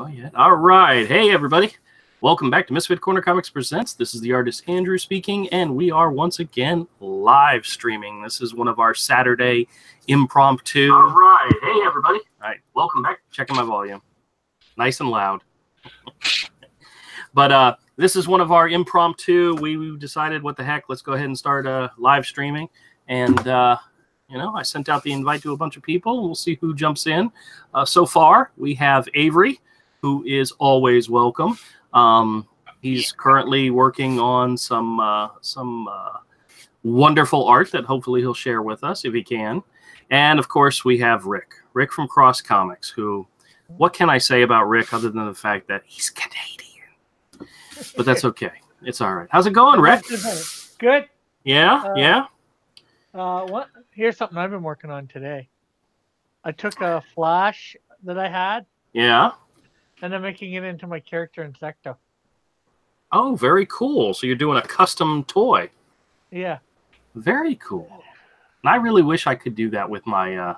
Go ahead. All right. Hey, everybody. Welcome back to Misfit Corner Comics Presents. This is the artist Andrew speaking, and we are once again live streaming. This is one of our Saturday impromptu. All right. Hey, everybody. All right. Welcome back. Checking my volume. Nice and loud. But this is one of our impromptu. We decided, what the heck, let's go ahead and start live streaming. And, you know, I sent out the invite to a bunch of people, and we'll see who jumps in. So far, we have Avery, who is always welcome. He's currently working on some wonderful art that hopefully he'll share with us if he can. And, of course, we have Rick from Cross Comics, who, what can I say about Rick other than the fact that he's Canadian? But that's okay. It's all right. How's it going, Rick? Good. Yeah, yeah. What? Here's something I've been working on today. I took a flash that I had. Yeah. And I'm making it into my character Insecto. Oh, very cool. So you're doing a custom toy. Yeah. Very cool. And I really wish I could do that with my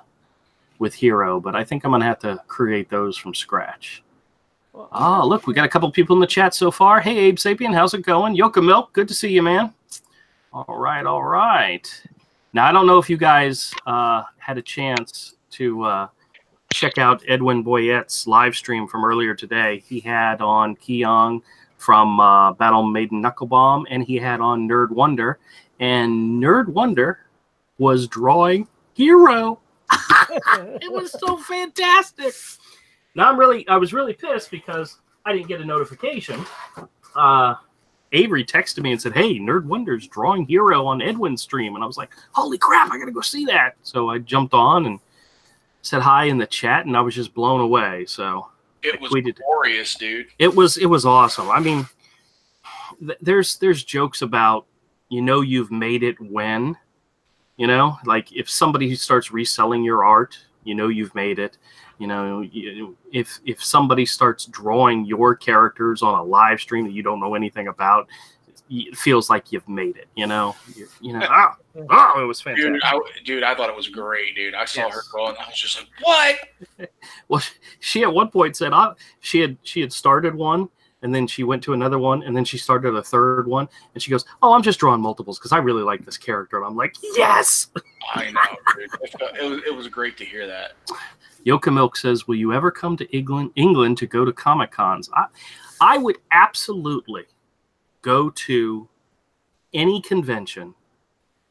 with Hero, but I think I'm going to have to create those from scratch. Oh, look, we got a couple people in the chat so far. Hey, Abe Sapien, how's it going? Yoka Milk, good to see you, man. All right, all right. Now, I don't know if you guys had a chance to check out Edwin Boyette's live stream from earlier today. He had on Keong from Battle Maiden Knucklebomb, and he had on Nerd Wonder. And Nerd Wonder was drawing Hero. It was so fantastic. Now I was really pissed because I didn't get a notification. Avery texted me and said, hey, Nerd Wonder's drawing Hero on Edwin's stream. And I was like, holy crap, I got to go see that. So I jumped on and said hi in the chat, and I was just blown away. So it was glorious, dude. It was awesome. I mean, there's jokes about, you know, you've made it when, you know, like if somebody starts reselling your art, you know, you've made it. You know, if somebody starts drawing your characters on a live stream that you don't know anything about, it feels like you've made it. You know, it was fantastic. Dude, I thought it was great, dude. I saw her draw, and I was just like, what? Well, she at one point said she had started one, and then she went to another one, and then she started a third one, and she goes, "Oh, I'm just drawing multiples because I really like this character." And I'm like, "Yes!" I know, dude. It was great to hear that. Yoka Milk says, will you ever come to England to go to Comic Cons? I would absolutely go to any convention,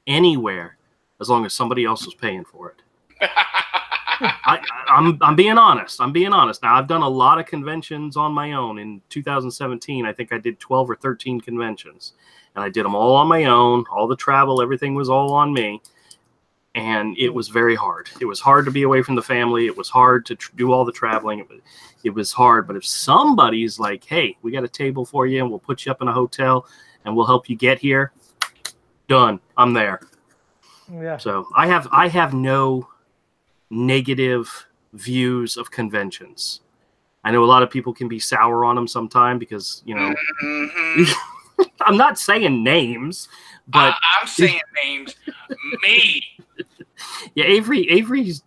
anywhere, as long as somebody else is paying for it. I'm being honest. I'm being honest. Now, I've done a lot of conventions on my own. In 2017, I think I did 12 or 13 conventions. And I did them all on my own. All the travel, everything was all on me. And it was very hard. It was hard to be away from the family. It was hard to do all the traveling. It was hard. But if somebody's like, hey, we got a table for you, and we'll put you up in a hotel, and we'll help you get here, done. I'm there. Yeah. So I have no negative views of conventions. I know a lot of people can be sour on them sometime because, you know, I'm not saying names, but I'm saying names. Me. Yeah, Avery's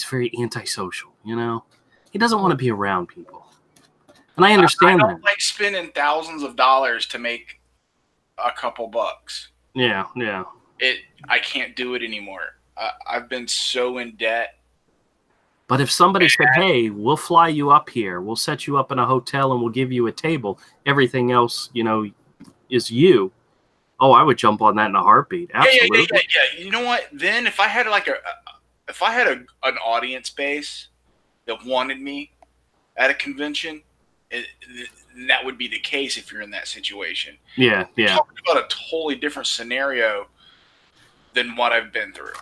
very antisocial, you know? He doesn't want to be around people. And I understand that. I don't like spending thousands of dollars to make a couple bucks. Yeah, yeah. I can't do it anymore. I've been so in debt. But if somebody said, hey, we'll fly you up here, we'll set you up in a hotel, and we'll give you a table, everything else, you know, is you. Oh, I would jump on that in a heartbeat. Absolutely. Yeah. You know what? Then if I had an audience base that wanted me at a convention, that would be the case if you're in that situation. Yeah. We're talking about a totally different scenario than what I've been through.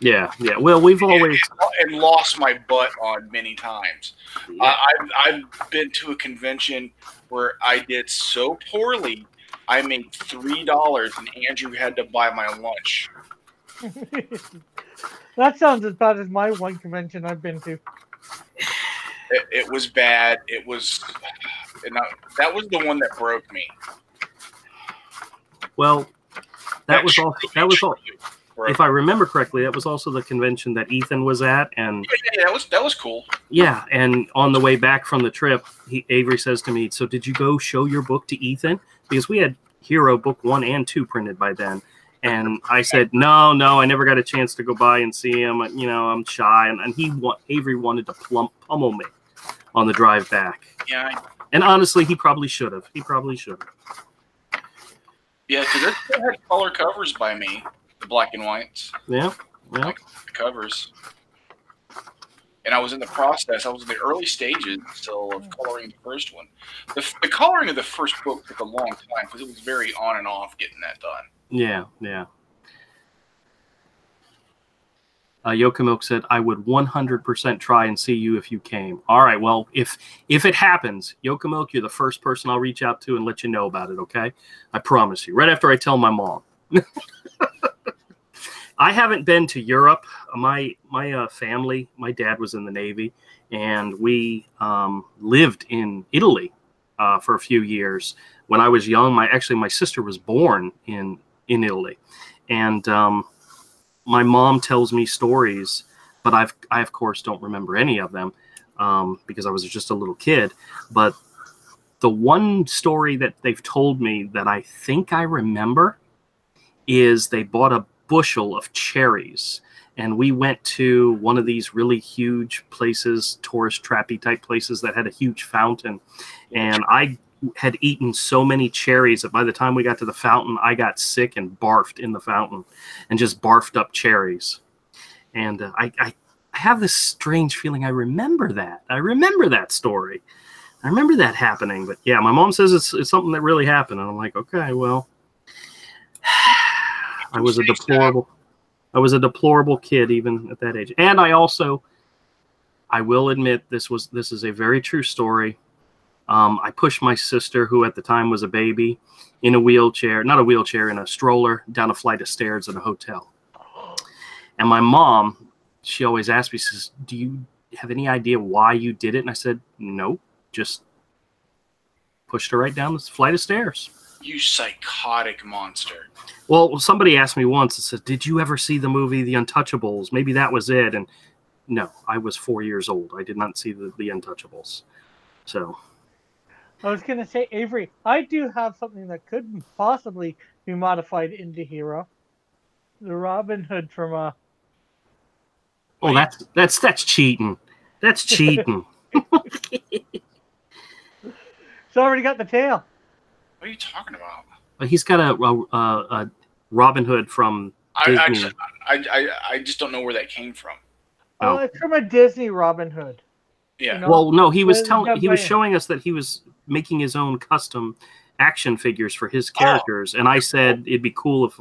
Yeah. Well, we've always and lost my butt on many times. Yeah. I've been to a convention where I did so poorly, I made $3, and Andrew had to buy my lunch. That sounds as bad as my one convention I've been to. It was bad. It was, that was the one that broke me. Well, that was all. if I remember correctly, that was also the convention that Ethan was at, and yeah, that was cool. Yeah, and on the way back from the trip, Avery says to me, "So did you go show your book to Ethan?" Because we had Hero book 1 and 2 printed by then, and I said, "No, I never got a chance to go by and see him. You know, I'm shy." And Avery wanted to pummel me on the drive back. Yeah. And honestly, he probably should have. Yeah, because they had color covers by me, the black and whites. Yeah. Like the covers. And I was in the process. I was in the early stages still of coloring the first one. The coloring of the first book took a long time because it was very on and off getting that done. Yeah. Yokamilk said, "I would 100% try and see you if you came." All right. Well, if it happens, Yokamilk, you're the first person I'll reach out to and let you know about it. Okay, I promise you. Right after I tell my mom. I haven't been to Europe. My family, my dad was in the Navy, and we lived in Italy for a few years. When I was young, my sister was born in Italy, and my mom tells me stories, but I of course don't remember any of them because I was just a little kid. But the one story that they've told me that I think I remember is they bought a bushel of cherries, and we went to one of these really huge places, tourist trappy type places that had a huge fountain, and I had eaten so many cherries that by the time we got to the fountain, I got sick and barfed in the fountain and just barfed up cherries. And I have this strange feeling I remember that story. I remember that happening. But yeah, my mom says it's something that really happened, and I'm like, okay, well, I was a deplorable kid even at that age. And I will admit this is a very true story. I pushed my sister, who at the time was a baby, in a stroller down a flight of stairs at a hotel. And my mom, she always asked me, says, "Do you have any idea why you did it?" And I said, "Nope, just pushed her right down the flight of stairs." You psychotic monster. Well, somebody asked me once and said, "Did you ever see the movie The Untouchables? Maybe that was it." And no, I was 4 years old. I did not see the Untouchables. So I was going to say, Avery, I do have something that could possibly be modified into Hero. The Robin Hood from Oh, that's cheating. That's cheating. It's already got the tail. What are you talking about? He's got a Robin Hood from Disney. I just don't know where that came from. Oh, it's from a Disney Robin Hood. Yeah. You know? Well, no, he was showing us that he was making his own custom action figures for his characters, and I said it'd be cool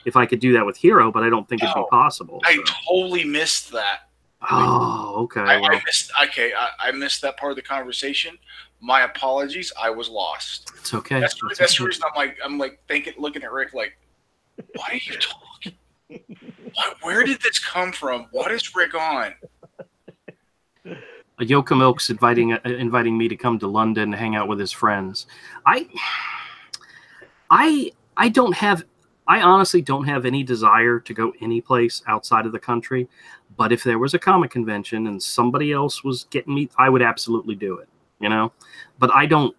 if I could do that with Hero, but I don't think it'd be possible. I totally missed that. Oh, okay. I missed that part of the conversation. My apologies. I was lost. It's okay. That's the reason I'm looking at Rick like, why are you talking? Where did this come from? What is Rick on? Yokamilk's inviting me to come to London and hang out with his friends. I honestly don't have any desire to go any place outside of the country. But if there was a comic convention and somebody else was getting me, I would absolutely do it. You know, but I don't.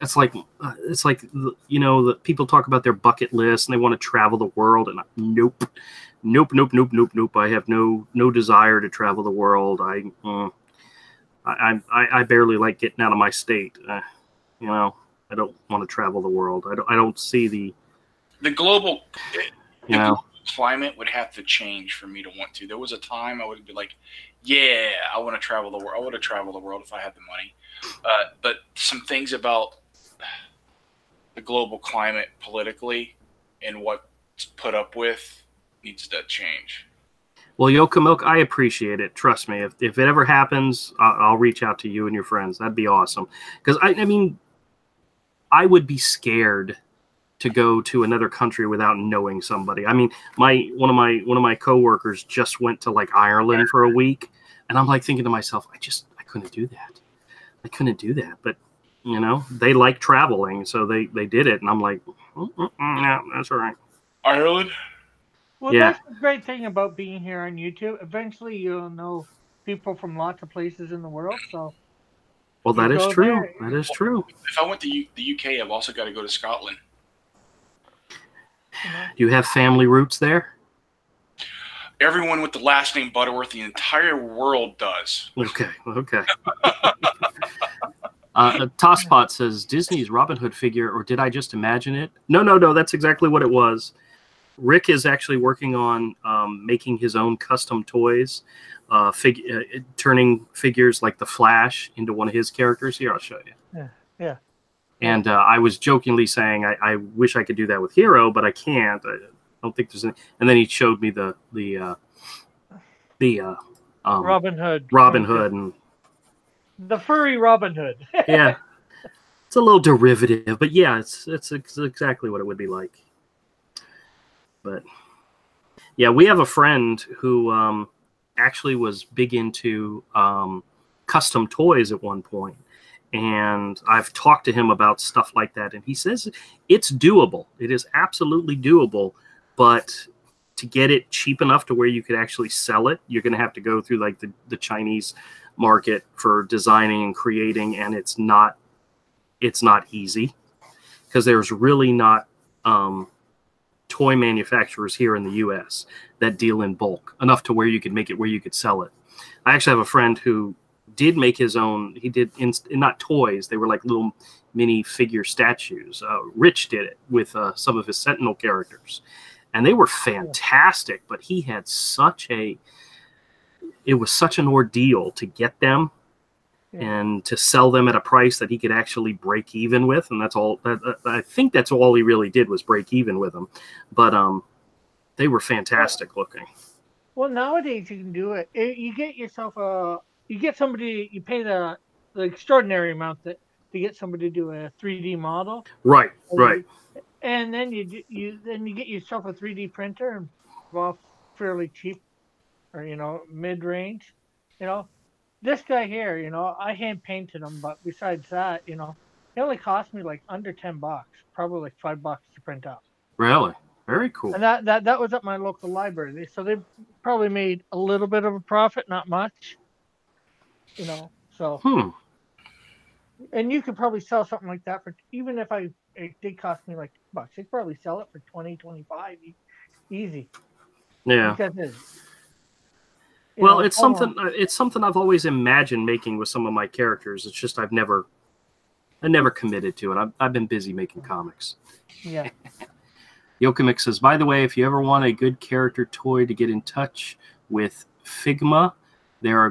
It's like the people talk about their bucket list and they want to travel the world, and nope. I have no desire to travel the world. I barely like getting out of my state. You know, I don't want to travel the world. I don't see the global climate would have to change for me to want to. There was a time I would be like, yeah, I want to travel the world. I want to travel the world if I had the money. But some things about the global climate politically and what's put up with needs to change. Well, Yokamilk, I appreciate it. Trust me. If it ever happens, I'll reach out to you and your friends. That'd be awesome. Because I mean, I would be scared to go to another country without knowing somebody. I mean, one of my coworkers just went to like Ireland for a week, and I'm like thinking to myself, I couldn't do that. I couldn't do that. But you know, they like traveling, so they did it, and I'm like, yeah, that's all right. Ireland. Well, Yeah. that's the great thing about being here on YouTube. Eventually, you'll know people from lots of places in the world. So Well, you that is go true. there. That is true. If I went to the UK, I've also got to go to Scotland. You know. Do you have family roots there? Everyone with the last name Butterworth, the entire world does. Okay. Okay. Tosspot says Disney's Robin Hood figure, or did I just imagine it? No. That's exactly what it was. Rick is actually working on making his own custom toys, turning figures like the Flash into one of his characters. Here, I'll show you. Yeah. And I was jokingly saying I wish I could do that with Hero, but I can't. I don't think there's any. And then he showed me the Robin Hood. Robin Hood, and the furry Robin Hood. yeah, it's a little derivative, but yeah, it's exactly what it would be like. But yeah, we have a friend who actually was big into custom toys at one point. And I've talked to him about stuff like that. And he says it's doable. It is absolutely doable. But to get it cheap enough to where you could actually sell it, you're going to have to go through like the Chinese market for designing and creating. And it's not easy because there's really not toy manufacturers here in the U.S. that deal in bulk enough to where you could make it where you could sell it. I actually have a friend who did make his own. He did not toys. They were like little mini figure statues. Rich did it with some of his Sentinel characters, and they were fantastic. But he had it was such an ordeal to get them and to sell them at a price that he could actually break even with. And that's all. I think that's all he really did was break even with them. But they were fantastic looking. Well, nowadays you can do it. You get yourself you get somebody, you pay the extraordinary amount to get somebody to do a 3D model. Right. And then you get yourself a 3D printer and well, fairly cheap, or mid range. This guy here, I hand painted him, but besides that, it only cost me like under $10, probably like $5 to print out. Really? Very cool. And that was at my local library. So they probably made a little bit of a profit, not much. So. And you could probably sell something like that for, even if it did cost me like $2, you could probably sell it for 20, 25, easy. Yeah. Because it's something I've always imagined making with some of my characters. It's just I never committed to it. I've been busy making comics. Yeah. Yokomik says, by the way, if you ever want a good character toy to get in touch with Figma, they are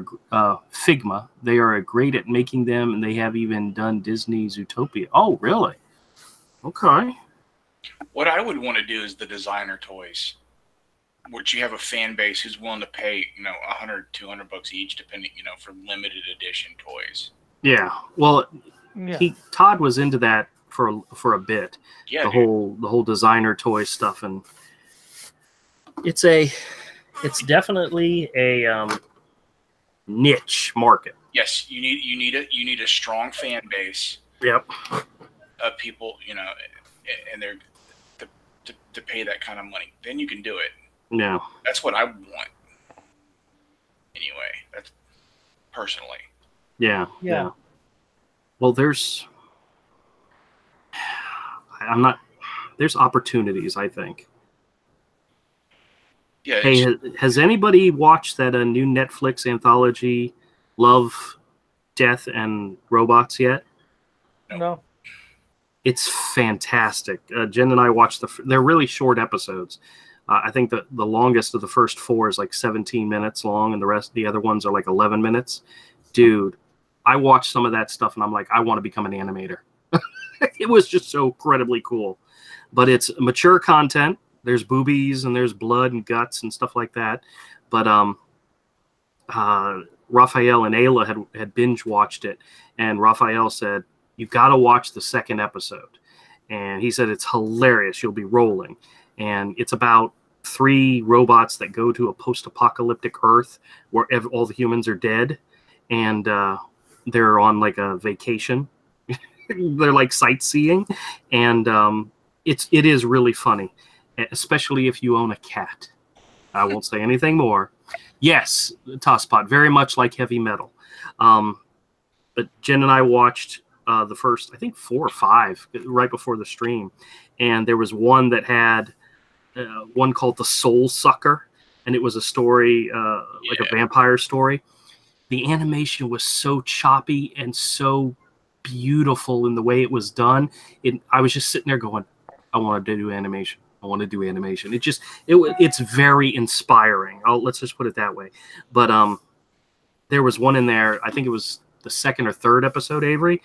great at making them, and they have even done Disney's Zootopia. Oh, really? Okay. What I would want to do is the designer toys, which you have a fan base who's willing to pay, $100, $200 each, depending, for limited edition toys. Yeah. Well, Todd was into that for a bit. Yeah. The whole designer toy stuff, and it's definitely a niche market. Yes, you need a strong fan base. Yep. Of people, and they're to pay that kind of money. Then you can do it. Yeah. That's what I want. Anyway, that's personally. Yeah. Well, there's opportunities, I think. Yeah. Hey, has anybody watched that new Netflix anthology, Love, Death, and Robots yet? No. It's fantastic. Jen and I watched they're really short episodes. I think the longest of the first 4 is like 17 minutes long, and the other ones are like 11 minutes. Dude, I watched some of that stuff, and I'm like, I want to become an animator. It was just so incredibly cool. But it's mature content. There's boobies and there's blood and guts and stuff like that. But Raphael and Ayla had binge watched it, and Raphael said, "You got to watch the second episode." And he said it's hilarious. You'll be rolling. And it's about 3 robots that go to a post-apocalyptic Earth where all the humans are dead, and they're on like a vacation. They're like sightseeing, and it is really funny, especially if you own a cat. I won't say anything more. Yes, Tosspot, very much like heavy metal. But Jen and I watched the first, I think 4 or 5 right before the stream. And there was one that had one called The Soul Sucker. And it was a story, like a vampire story. The animation was so choppy and so beautiful in the way it was done. I was just sitting there going, I want to do animation. I want to do animation. It's very inspiring. Let's just put it that way. But there was one in there. I think it was the 2nd or 3rd episode, Avery.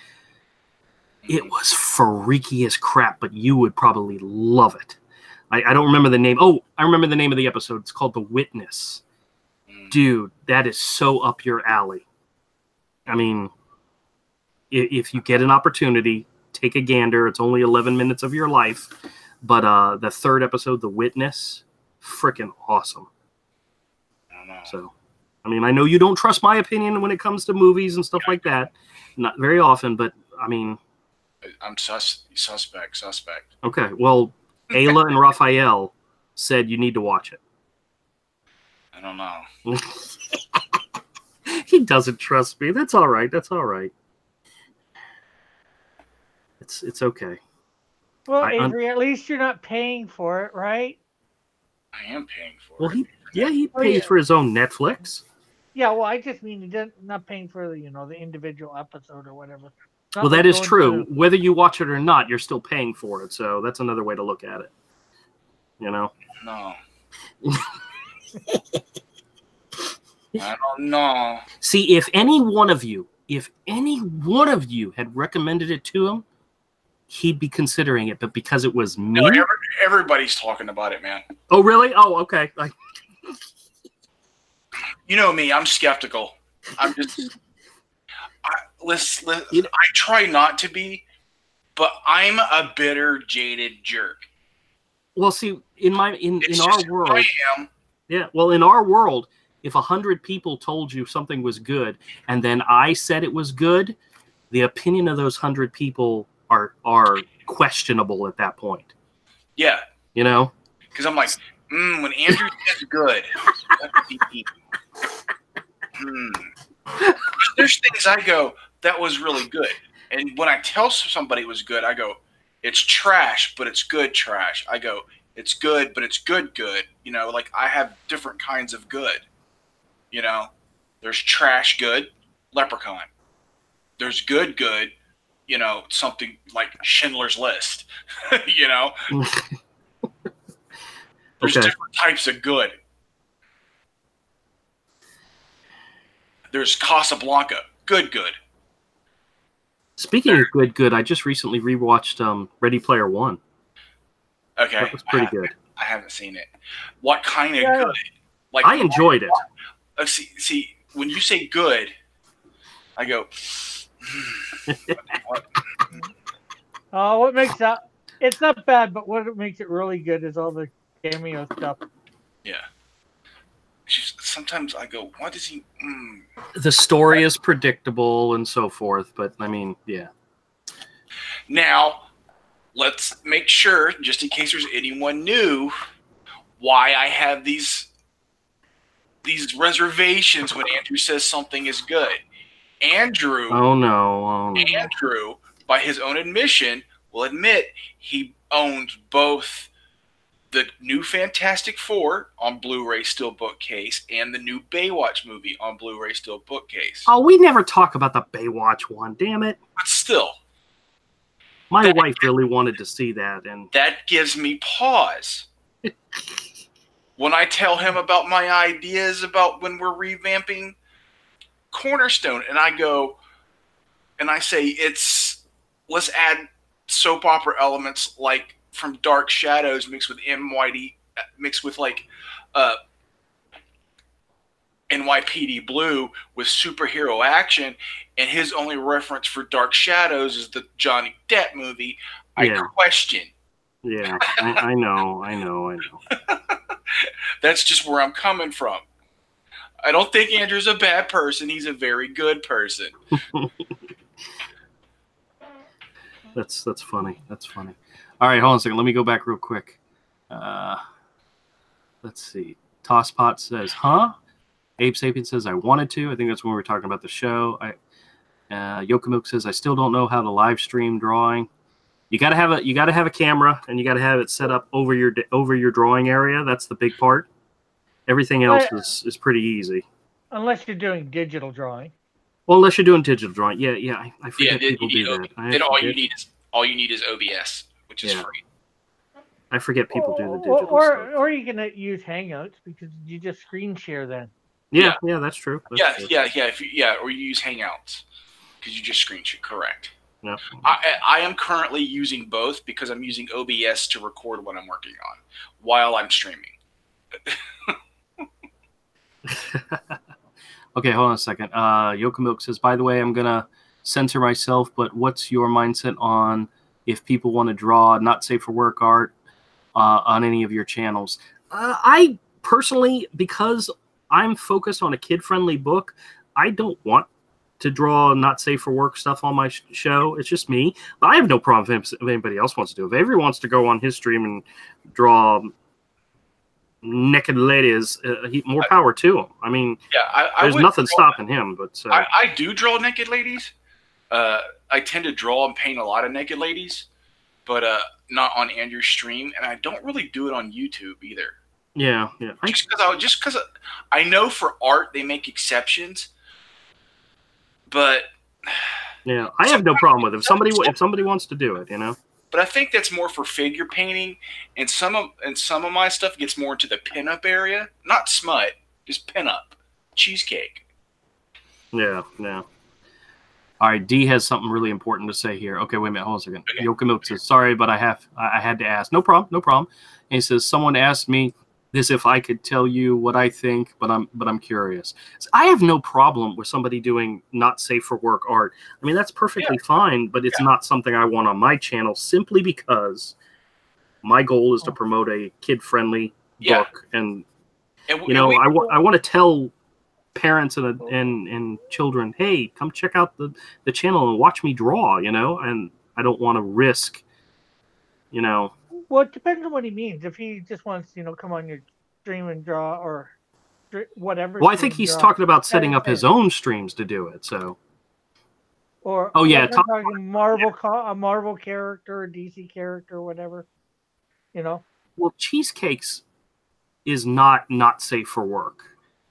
It was freaky as crap, but you would probably love it. I don't remember the name. Oh, I remember the name of the episode. It's called The Witness. Dude, that is so up your alley. I mean, if you get an opportunity, take a gander. It's only 11 minutes of your life. But the 3rd episode, The Witness, freaking awesome. I don't know. So, I mean, I know you don't trust my opinion when it comes to movies and stuff like that. Not very often, but, I mean... I'm suspect. Okay, well, Ayla and Raphael said you need to watch it. I don't know. He doesn't trust me. That's all right. It's okay. Well, Avery, at least you're not paying for it, right? I am paying for Well, it. he pays for his own Netflix. Yeah, well, I just mean not paying for the individual episode or whatever. Well, that is true. Whether you watch it or not, you're still paying for it. So that's another way to look at it. You know? No. I don't know. See, if any one of you had recommended it to him, he'd be considering it. But because it was me, no, everybody's talking about it, man. Oh, really? Oh, okay. You know me. I'm skeptical. I'm just. I try not to be, but I'm a bitter, jaded jerk. Well, see, in our world, I am. Yeah. Well, in our world, if 100 people told you something was good, and then I said it was good, the opinion of those 100 people are questionable at that point. Yeah. You know? Because I'm like, when Andrew says good, there's things I go, that was really good. And when I tell somebody it was good, I go, it's trash, but it's good trash. I go, it's good, but it's good. You know, like I have different kinds of good. You know, there's trash good, Leprechaun. There's good, you know, something like Schindler's List. You know? There's different types of good. There's Casablanca, good. Speaking of good, I just recently rewatched Ready Player One. Okay. That was pretty good. I haven't seen it. What kind of good? Like I enjoyed it. See, when you say good, I go. What makes that? It's not bad, but what makes it really good is all the cameo stuff. Yeah. Sometimes I go, what does he? The story is predictable and so forth, but I mean, yeah. Now, let's make sure, just in case there's anyone new, why I have these reservations when Andrew says something is good. Andrew, Andrew, by his own admission, will admit he owns both the new Fantastic Four on Blu-ray Steelbook case and the new Baywatch movie on Blu-ray Steelbook case. Oh, we never talk about the Baywatch one, damn it. But still. My wife really wanted to see that. And that gives me pause. When I tell him about my ideas about when we're revamping Cornerstone, and I go, and I say, let's add soap opera elements like from Dark Shadows mixed with mixed with like NYPD Blue with superhero action, and his only reference for Dark Shadows is the Johnny Depp movie. I question. Yeah, I know. That's just where I'm coming from. I don't think Andrew's a bad person. He's a very good person. That's funny. That's funny. All right, hold on a second. Let me go back real quick. Let's see. Tosspot says, huh? Abe Sapien says, I wanted to. I think that's when we were talking about the show. Yokamilk says, I still don't know how to live stream drawing. You gotta have a camera, and you gotta have it set up over your drawing area. That's the big part. Everything else is pretty easy. Unless you're doing digital drawing. Well, unless you're doing digital drawing. Yeah. I forget people do that. Then all you need is OBS, which is free. I forget people do the digital stuff. Or you can use Hangouts because you just screen share then. Yeah, that's true. Or you use Hangouts because you just screen share. Correct. Yeah. I am currently using both because I'm using OBS to record what I'm working on while I'm streaming. Okay, hold on a second. Yokamilk says, by the way, I'm going to censor myself, but what's your mindset on if people want to draw not safe for work art on any of your channels? I personally, because I'm focused on a kid-friendly book, I don't want to draw not safe for work stuff on my show. It's just me. But I have no problem if anybody else wants to do it. If everyone wants to go on his stream and draw naked ladies, more power to him. I mean, there's nothing stopping him. But I do draw naked ladies. I tend to draw and paint a lot of naked ladies, but not on Andrew's stream, and I don't really do it on YouTube either. Yeah. Just because I know for art they make exceptions, but yeah, I have no problem with it. If somebody wants to do it, you know. But I think that's more for figure painting, and some of my stuff gets more into the pinup area. Not smut, just pinup, cheesecake. Yeah. All right, D has something really important to say here. Okay, wait a minute, hold on a second. Okay. Yokamilk says, sorry, but I had to ask. No problem. And he says, someone asked me this if I could tell you what I think, but I'm curious. So I have no problem with somebody doing not safe for work art. I mean, that's perfectly fine, but it's not something I want on my channel simply because my goal is to promote a kid-friendly book, and I want to tell parents and children, hey, come check out the channel and watch me draw, you know, and I don't want to risk, you know. Well, it depends on what he means. If he just wants, come on your stream and draw or whatever. Well, I think he's talking about setting up his own streams to do it. So. Or talking a Marvel character, a DC character, or whatever. You know. Well, cheesecakes is not safe for work.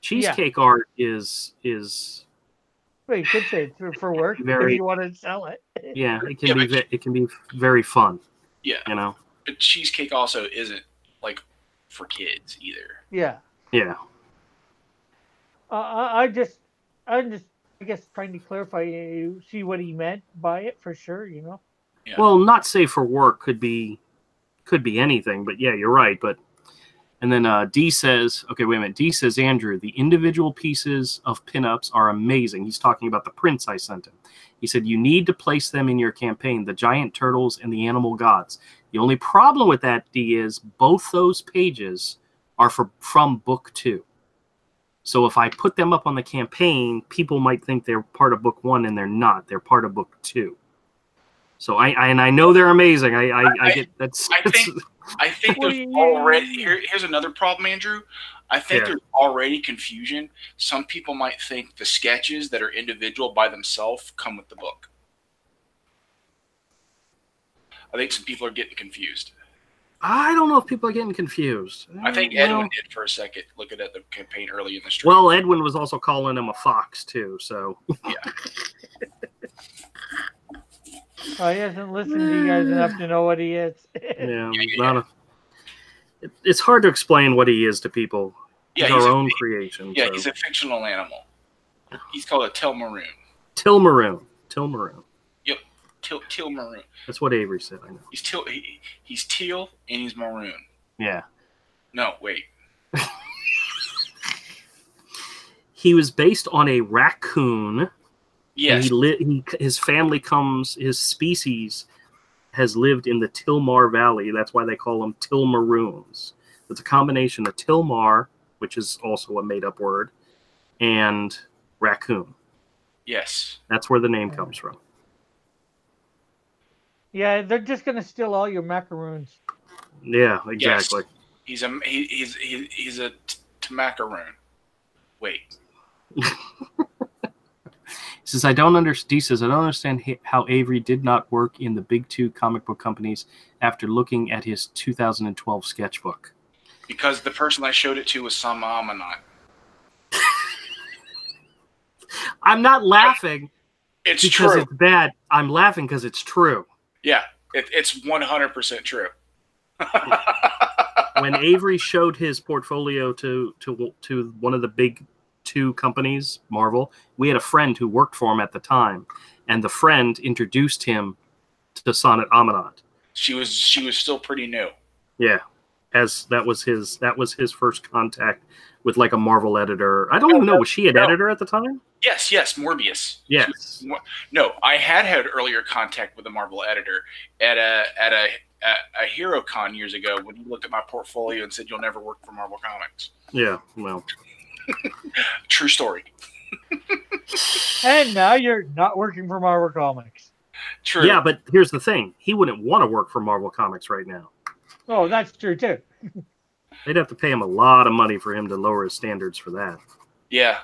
Cheesecake art is. Well, you could say it's for work if you want to sell it. Yeah, it can be very fun. Yeah, you know. But cheesecake also isn't like for kids either. Yeah. Yeah. I'm just I guess trying to clarify. You see what he meant by it for sure. You know. Yeah. Well, not safe for work could be anything, but yeah, you're right. But and then D says, okay, wait a minute. D says, Andrew, the individual pieces of pinups are amazing. He's talking about the prints I sent him. He said you need to place them in your campaign, the giant turtles and the animal gods. The only problem with that, D, is both those pages are from book 2. So if I put them up on the campaign, people might think they're part of book 1, and they're not. They're part of book 2. So I know they're amazing. I get that's. I think there's already here's another problem, Andrew. I think there's already confusion. Some people might think the sketches that are individual by themselves come with the book. I think some people are getting confused. I don't know if people are getting confused. I think Edwin did for a second, looking at the campaign early in the stream. Well, Edwin was also calling him a fox, too, so. Yeah. He hasn't listened to you guys enough to know what he is. It's hard to explain what he is to people. Yeah, he's our own creation. Yeah, he's a fictional animal. He's called a Telmaroon. Telmaroon. Yep, Telmaroon. That's what Avery said. I know. He's teal and he's maroon. Yeah. No, wait. He was based on a raccoon. Yes. His species has lived in the Tilmar Valley. That's why they call them Tilmaroons. It's a combination of Tilmar, which is also a made-up word, and raccoon. Yes. That's where the name comes from. Yeah, they're just going to steal all your macaroons. Yeah, exactly. Yes. He's a to macaroon. Wait. He says, I don't understand how Avery did not work in the big two comic book companies after looking at his 2012 sketchbook. Because the person I showed it to was some Amanat. I'm not laughing it's because true. It's bad. I'm laughing because it's true. Yeah, it's 100% true. When Avery showed his portfolio to one of the big two companies, Marvel, we had a friend who worked for him at the time, and the friend introduced him to Sonnet Amanat. She was still pretty new. Yeah, as that was his first contact with like a Marvel editor. I don't even know, was she an editor at the time? Yes, Morbius. Yes. No, I had earlier contact with a Marvel editor at a HeroCon years ago when he looked at my portfolio and said, "You'll never work for Marvel Comics." Yeah, well. True story. And now you're not working for Marvel Comics. True. Yeah, but here's the thing. He wouldn't want to work for Marvel Comics right now. Oh, that's true, too. They'd have to pay him a lot of money for him to lower his standards for that. Yeah.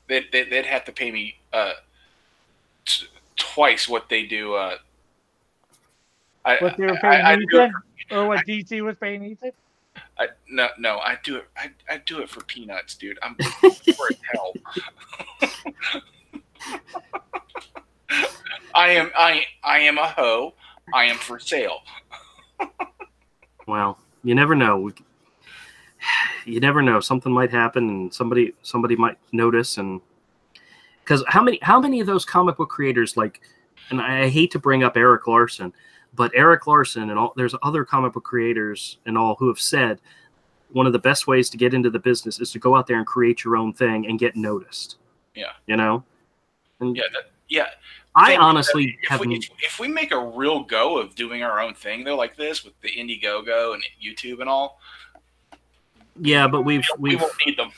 They'd have to pay me twice what they do. What they were paying Ethan? Or what DC was paying Ethan? No, I do it. I do it for peanuts, dude. I'm poor as hell. I am a hoe. I am for sale. Well, you never know. You never know. Something might happen, and somebody might notice. And because how many of those comic book creators, like, and I hate to bring up Eric Larson, but Eric Larson and all, there's other comic book creators and all who have said one of the best ways to get into the business is to go out there and create your own thing and get noticed. Yeah. You know? And yeah. I honestly haven't. If we make a real go of doing our own thing, though, like this with the Indiegogo and YouTube and all. Yeah, but we won't need them.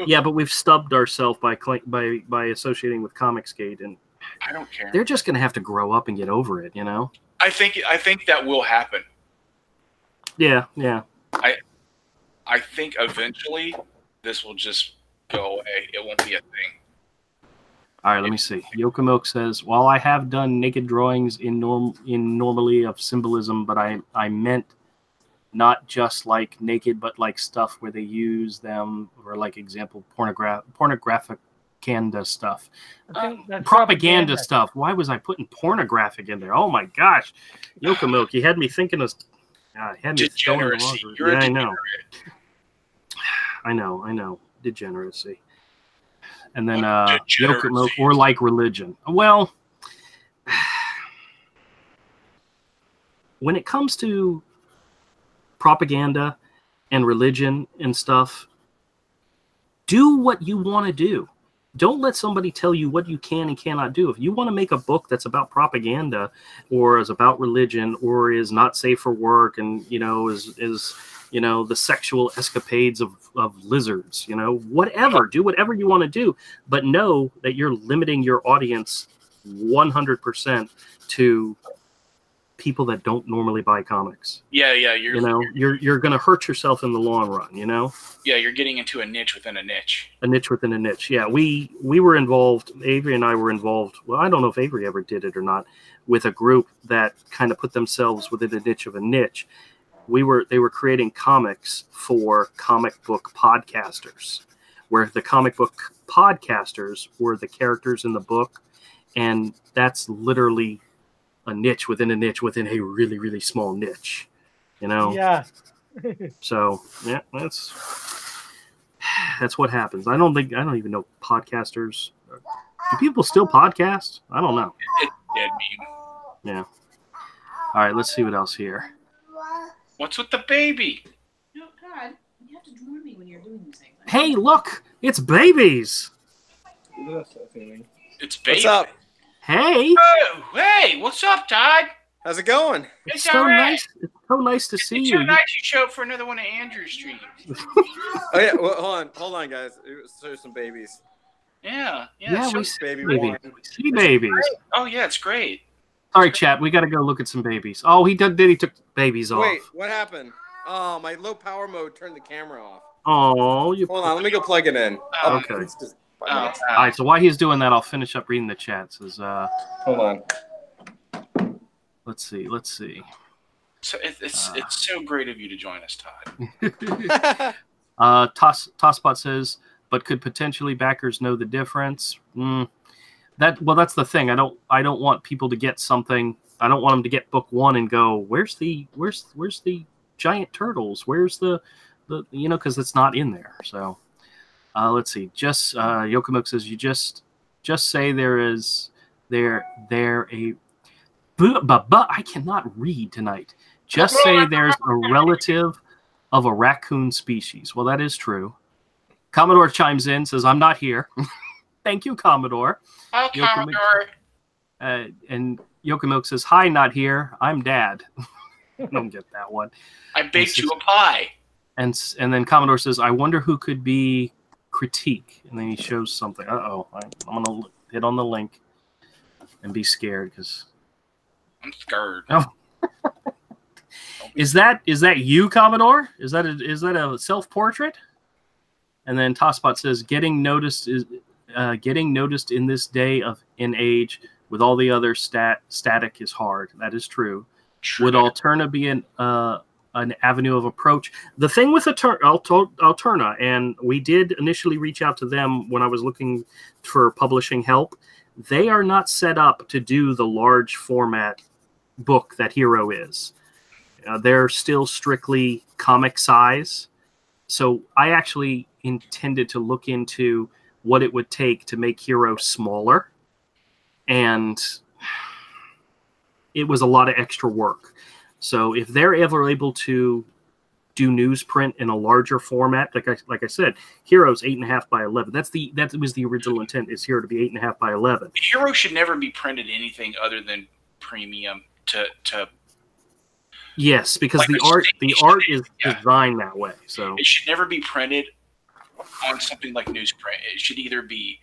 Yeah, but we've stubbed ourselves by associating with Comicsgate, and I don't care. They're just going to have to grow up and get over it, you know? I think that will happen. Yeah. I think eventually this will just go away. It won't be a thing. All right, let me see. Yoka Milk says, while I have done naked drawings in normally of symbolism, but I meant not just like naked, but like stuff where they use them, or like example, pornographic stuff. Propaganda stuff. Why was I putting pornographic in there? Oh my gosh. Yoka Milk, you had me thinking of degeneracy. Yeah, I know. Degeneracy. And then Yoka Milk, or like religion. Well, when it comes to propaganda and religion and stuff, do what you want to do. Don't let somebody tell you what you can and cannot do. If you want to make a book that's about propaganda, or is about religion, or is not safe for work, and is the sexual escapades of lizards, whatever, do whatever you want to do, but know that you're limiting your audience 100% to people that don't normally buy comics. Yeah, you're going to hurt yourself in the long run, Yeah, you're getting into a niche within a niche. A niche within a niche. Yeah, we were involved. Avery and I were involved. Well, I don't know if Avery ever did it or not, with a group that kind of put themselves within a niche of a niche. They were creating comics for comic book podcasters, where the comic book podcasters were the characters in the book, and that's literally a niche within a niche within a really, really small niche, Yeah. So yeah, that's what happens. I don't even know podcasters. Do people still podcast? I don't know. It's dead meme. Yeah. All right, let's see what else here. What's with the baby? No, God, you have to warn me when you're doing these things. Hey, look, it's babies. It's baby. What's up? Hey. Oh, hey, what's up, Todd? How's it going? It's so nice. It's so nice to see you. It's so nice you showed up for another one of Andrew's streams. Oh yeah, well, hold on, guys. There's some babies. Yeah, we see baby babies. We see babies. Oh yeah, it's great. All right, chat. We got to go look at some babies. Oh, he took babies off. Wait, what happened? Oh, my low power mode turned the camera off. Oh, you. Hold on, let me go plug it in. Okay. It's just 5 Oh, minutes. All right. So while he's doing that, I'll finish up reading the chat. Says, Hold on. let's see. so it's so great of you to join us, Todd. Tosspot says, but could potentially backers know the difference? That's the thing. I don't want people to get something. I don't want them to get book one and go, where's the giant turtles? Where's the because it's not in there. So let's see. Just Yokomoku says, you just say but I cannot read tonight. Just say there's a relative of a raccoon species. Well, that is true. Commodore chimes in, says, I'm not here. Thank you, Commodore. Oh, Commodore. And Yokomoku says, hi, not here. I'm Dad. I don't get that one. I baked you a pie. And then Commodore says, I wonder who could be Critique. And then he shows something. Uh-oh. I'm going to hit on the link and be scared because... I'm scared. Oh. Is that you, Commodore? Is that a self-portrait? And then Tosspot says, getting noticed in this day in age with all the other static is hard. That is true. Would Alterna be an avenue of approach? The thing with Alterna, and we did initially reach out to them when I was looking for publishing help. They are not set up to do the large format book that Hero is. They're still strictly comic size. So I actually intended to look into what it would take to make Hero smaller. And it was a lot of extra work. So if they're ever able to do newsprint in a larger format, like I said, Hero's 8.5 by 11. That was the original intent, is Hero to be 8.5 by 11. Hero should never be printed anything other than premium to yes, because like the art is designed that way. So it should never be printed on something like newsprint. It should either be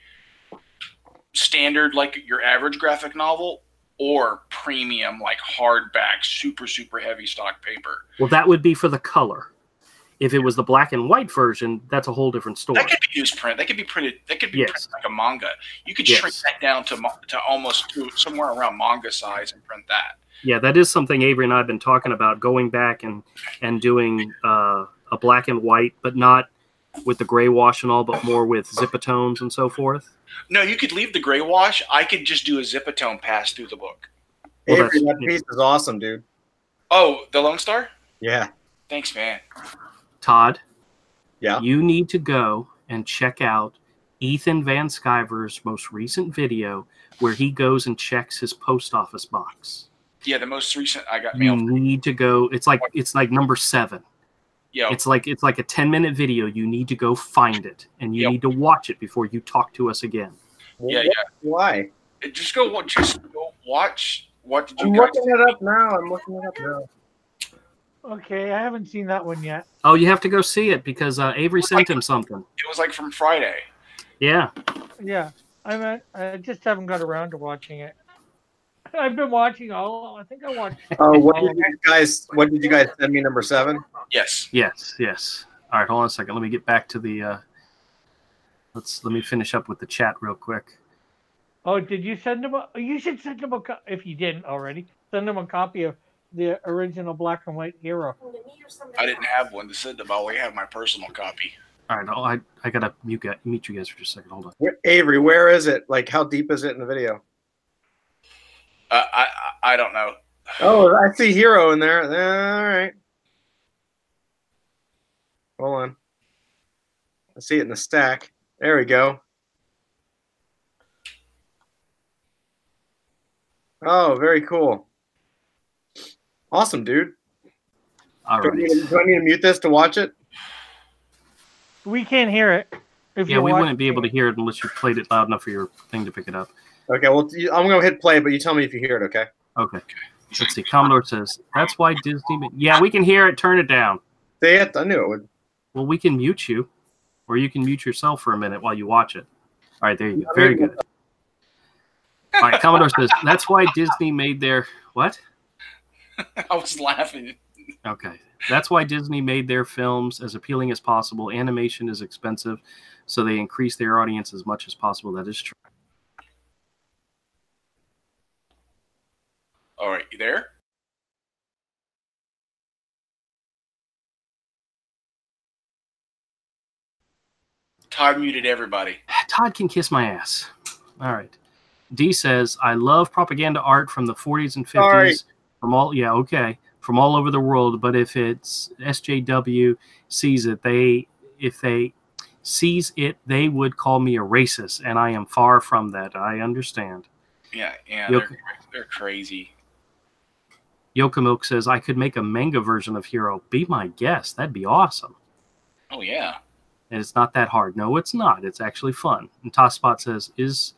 standard like your average graphic novel or premium like hardback, super heavy stock paper. Well, that would be for the color. If it was the black and white version, that's a whole different story. That could be newsprint. That could be printed. That could be printed like a manga. You could shrink that down to almost somewhere around manga size and print that. Yeah, that is something Avery and I have been talking about, going back and doing a black and white, but not with the gray wash and all, but more with zipatones and so forth. No, you could leave the gray wash. I could just do a zipatone pass through the book. Well, Avery, that piece is awesome, dude. Oh, the Lone Star? Yeah. Thanks, man. Todd, yeah, you need to go and check out Ethan Van Sciver's most recent video where he goes and checks his post office box. Yeah, the most recent I got mail. You need to go. It's like number 7. Yeah. It's like a 10-minute video. You need to go find it, and you need to watch it before you talk to us again. Yeah. Why? Just go watch. What did you I'm guys looking it up now. Okay, I haven't seen that one yet. Oh, you have to go see it because Avery sent him something. It was like from Friday. Yeah. Yeah, I just haven't got around to watching it. I've been watching all. I think I watched. What did you guys send me? Number 7. Yes. All right, hold on a second. Let me get back to the. Let me finish up with the chat real quick. Oh, did you send him? You should send him if you didn't already. Send him a copy of the original black and white Hero. I didn't have one to send them. I only have my personal copy. All right, I gotta mute you guys for just a second. Hold on. Avery, where is it? Like, how deep is it in the video? I don't know. Oh, I see Hero in there. All right. Hold on. I see it in the stack. There we go. Oh, very cool. Awesome, dude. All right. Do I need to mute this to watch it? We can't hear it. Yeah, we wouldn't be able to hear it unless you played it loud enough for your thing to pick it up. Okay, well, I'm going to hit play, but you tell me if you hear it, okay? Okay. Let's see. Commodore says, that's why Disney... Yeah, we can hear it. Turn it down. Say it. I knew it would. Well, we can mute you, or you can mute yourself for a minute while you watch it. All right, there you go. Very good. All right, Commodore says, that's why Disney made their... What? I was laughing. Okay. That's why Disney made their films as appealing as possible. Animation is expensive, so they increase their audience as much as possible. That is true. All right, you there? Todd muted everybody. Todd can kiss my ass. All right. D says, I love propaganda art from the 40s and 50s. Sorry. From all, yeah, okay. From all over the world, but if it's SJW sees it, if they sees it, they would call me a racist, and I am far from that. I understand. Yeah, they're crazy. Yokamilk says, I could make a manga version of Hero. Be my guest. That'd be awesome. Oh, yeah. And it's not that hard. No, it's not. It's actually fun. And Tosspot says, is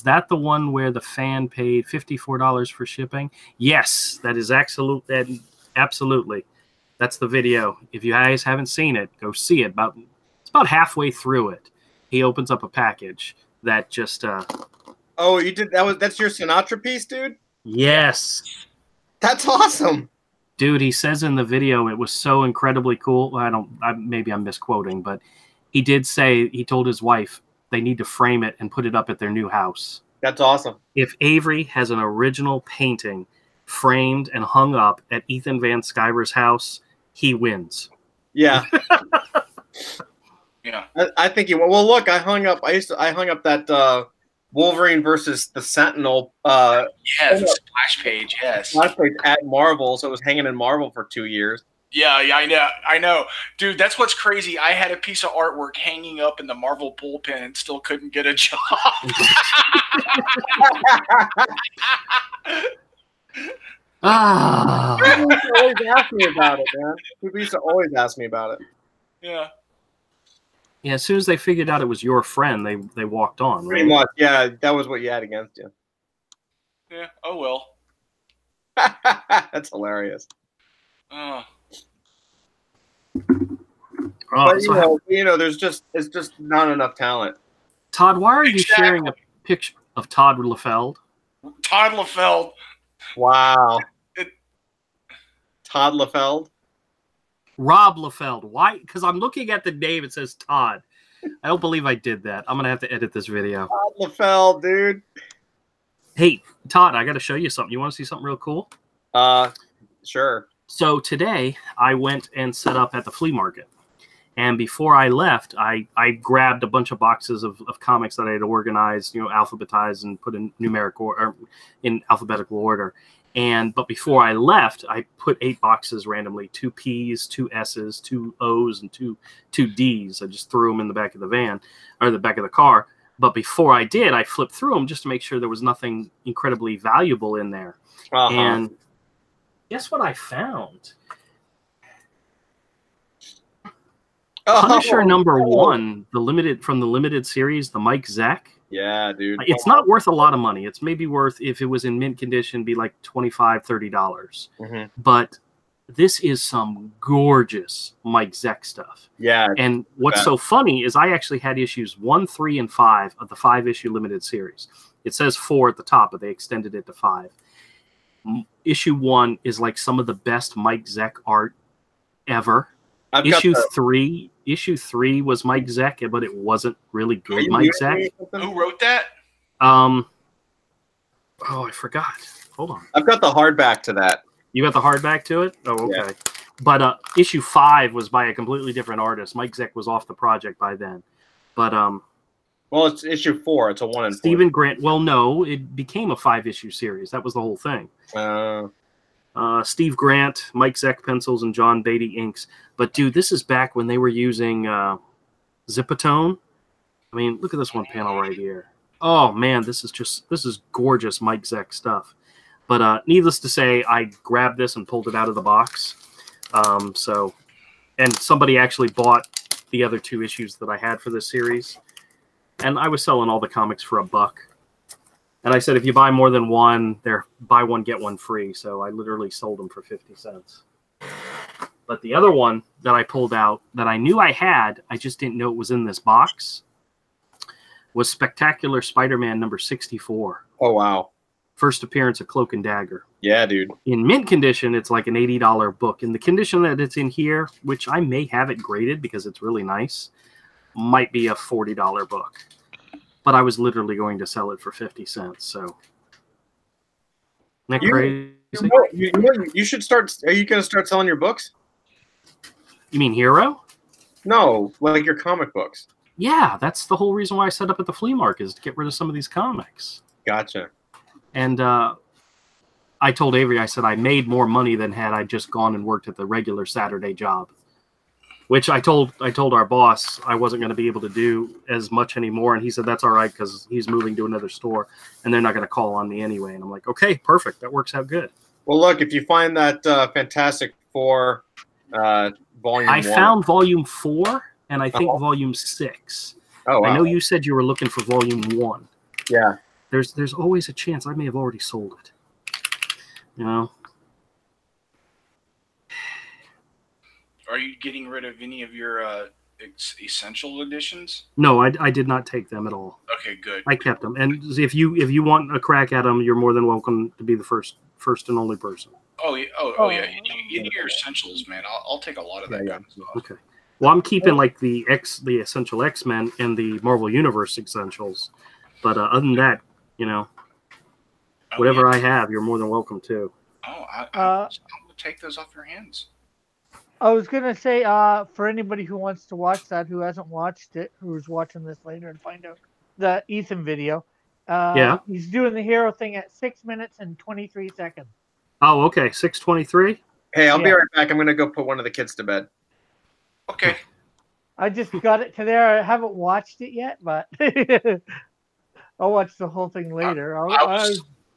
that the one where the fan paid $54 for shipping? Yes, that is absolutely. That's the video. If you guys haven't seen it, go see it. It's about halfway through it. He opens up a package that just Oh, you did that's your Sinatra piece, dude? Yes. That's awesome. Dude, he says in the video it was so incredibly cool. Maybe I'm misquoting, but he did say he told his wife they need to frame it and put it up at their new house. That's awesome. If Avery has an original painting framed and hung up at Ethan Van Sciver's house, he wins. Yeah. Yeah. I think he will. Well, look, I hung up that Wolverine versus the Sentinel Yeah, the splash page, yes. splash page at Marvel, so it was hanging in Marvel for 2 years. Yeah, I know. Dude, that's what's crazy. I had a piece of artwork hanging up in the Marvel bullpen and still couldn't get a job. People used to always ask me about it, man. People used to always ask me about it. Yeah. Yeah, as soon as they figured out it was your friend, they walked on. Pretty much, yeah. That was what you had against you. Yeah, oh well. That's hilarious. But there's just not enough talent. Todd, why are you sharing a picture of Todd LaFeld? Todd LaFeld. Wow. Todd LaFeld? Rob LaFeld. Why? Because I'm looking at the name. It says Todd. I don't believe I did that. I'm going to have to edit this video. Todd LaFeld, dude. Hey, Todd, I got to show you something. You want to see something real cool? Sure. So today I went and set up at the flea market. And before I left, I grabbed a bunch of boxes of comics that I had organized, alphabetized and put in in alphabetical order. But before I left, I put 8 boxes randomly, 2 P's, 2 S's, 2 O's, and 2 D's. I just threw them in the back of the van or the back of the car. But before I did, I flipped through them just to make sure there was nothing incredibly valuable in there. And guess what I found? Punisher #1, from the limited series, the Mike Zeck. Yeah, dude. It's not worth a lot of money. It's maybe worth, if it was in mint condition, be like $25, $30. But this is some gorgeous Mike Zeck stuff. Yeah. And what's so funny is I actually had issues 1, 3, and 5 of the 5-issue limited series. It says 4 at the top, but they extended it to 5. Issue 1 is like some of the best Mike Zeck art ever. Issue 3 was Mike Zeck, but it wasn't really good Mike Zeck. Who wrote that? Oh, I forgot. Hold on. I've got the hardback to that. You got the hardback to it? Oh, okay. Yeah. But issue 5 was by a completely different artist. Mike Zeck was off the project by then. But well, it's issue 4. It's a 1 and 4. Stephen Grant. Well, no, it became a 5-issue series. That was the whole thing. Steve Grant, Mike Zeck pencils, and John Beatty inks. But dude, this is back when they were using Zipatone. I mean, look at this one panel right here. Oh man, this is gorgeous Mike Zeck stuff. But needless to say, I grabbed this and pulled it out of the box. And somebody actually bought the other 2 issues that I had for this series, and I was selling all the comics for $1. And I said, if you buy more than one, buy one, get one free. So I literally sold them for 50 cents. But the other one that I pulled out that I knew I had, I just didn't know it was in this box, was Spectacular Spider-Man #64. Oh, wow. First appearance of Cloak and Dagger. Yeah, dude. In mint condition, it's like an $80 book. In the condition that it's in here, which I may have it graded because it's really nice, might be a $40 book. But I was literally going to sell it for 50 cents. So, isn't that crazy? You should start. Are you going to start selling your books? You mean Hero? No, like your comic books. Yeah, that's the whole reason why I set up at the flea market, is to get rid of some of these comics. Gotcha. And I told Avery, I said I made more money than had I just gone and worked at the regular Saturday job, which I told our boss I wasn't going to be able to do as much anymore. And he said, that's all right, because he's moving to another store and they're not going to call on me anyway. And I'm like, okay, perfect. That works out good. Well, look, if you find that Fantastic Four volume I found volume 4 and I think Uh-huh. volume 6. Oh, wow. I know you said you were looking for volume 1. Yeah. There's always a chance I may have already sold it. You know? Are you getting rid of any of your essential editions? No, I did not take them at all. Okay, good. I kept them. And if you want a crack at them, you're more than welcome to be the first and only person. Oh yeah, yeah. Any of your essentials, man. I'll take a lot of that kind of stuff. Okay. Well, I'm keeping like the essential X-Men and the Marvel Universe essentials, but other than that, you know, whatever I have, you're more than welcome to. Oh, I'm gonna take those off your hands. I was gonna say, for anybody who wants to watch that, who hasn't watched it, who's watching this later and find out the Ethan video, he's doing the hero thing at 6 minutes and 23 seconds. Oh, okay, 6:23. Hey, I'll be right back. I'm gonna go put one of the kids to bed. Okay. I just got it to there. I haven't watched it yet, but I'll watch the whole thing later.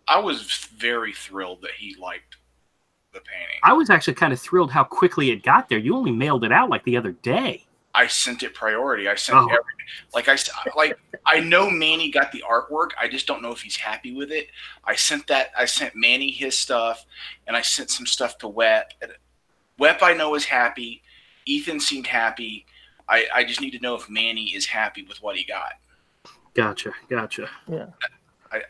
I was very thrilled that he liked the painting. I was actually kind of thrilled how quickly it got there. You only mailed it out like the other day. I sent it priority. I sent everything. I know Manny got the artwork. I just don't know if he's happy with it. I sent Manny his stuff, and I sent some stuff to Wep. Wep I know is happy. Ethan seemed happy. I just need to know if Manny is happy with what he got. Gotcha. Yeah.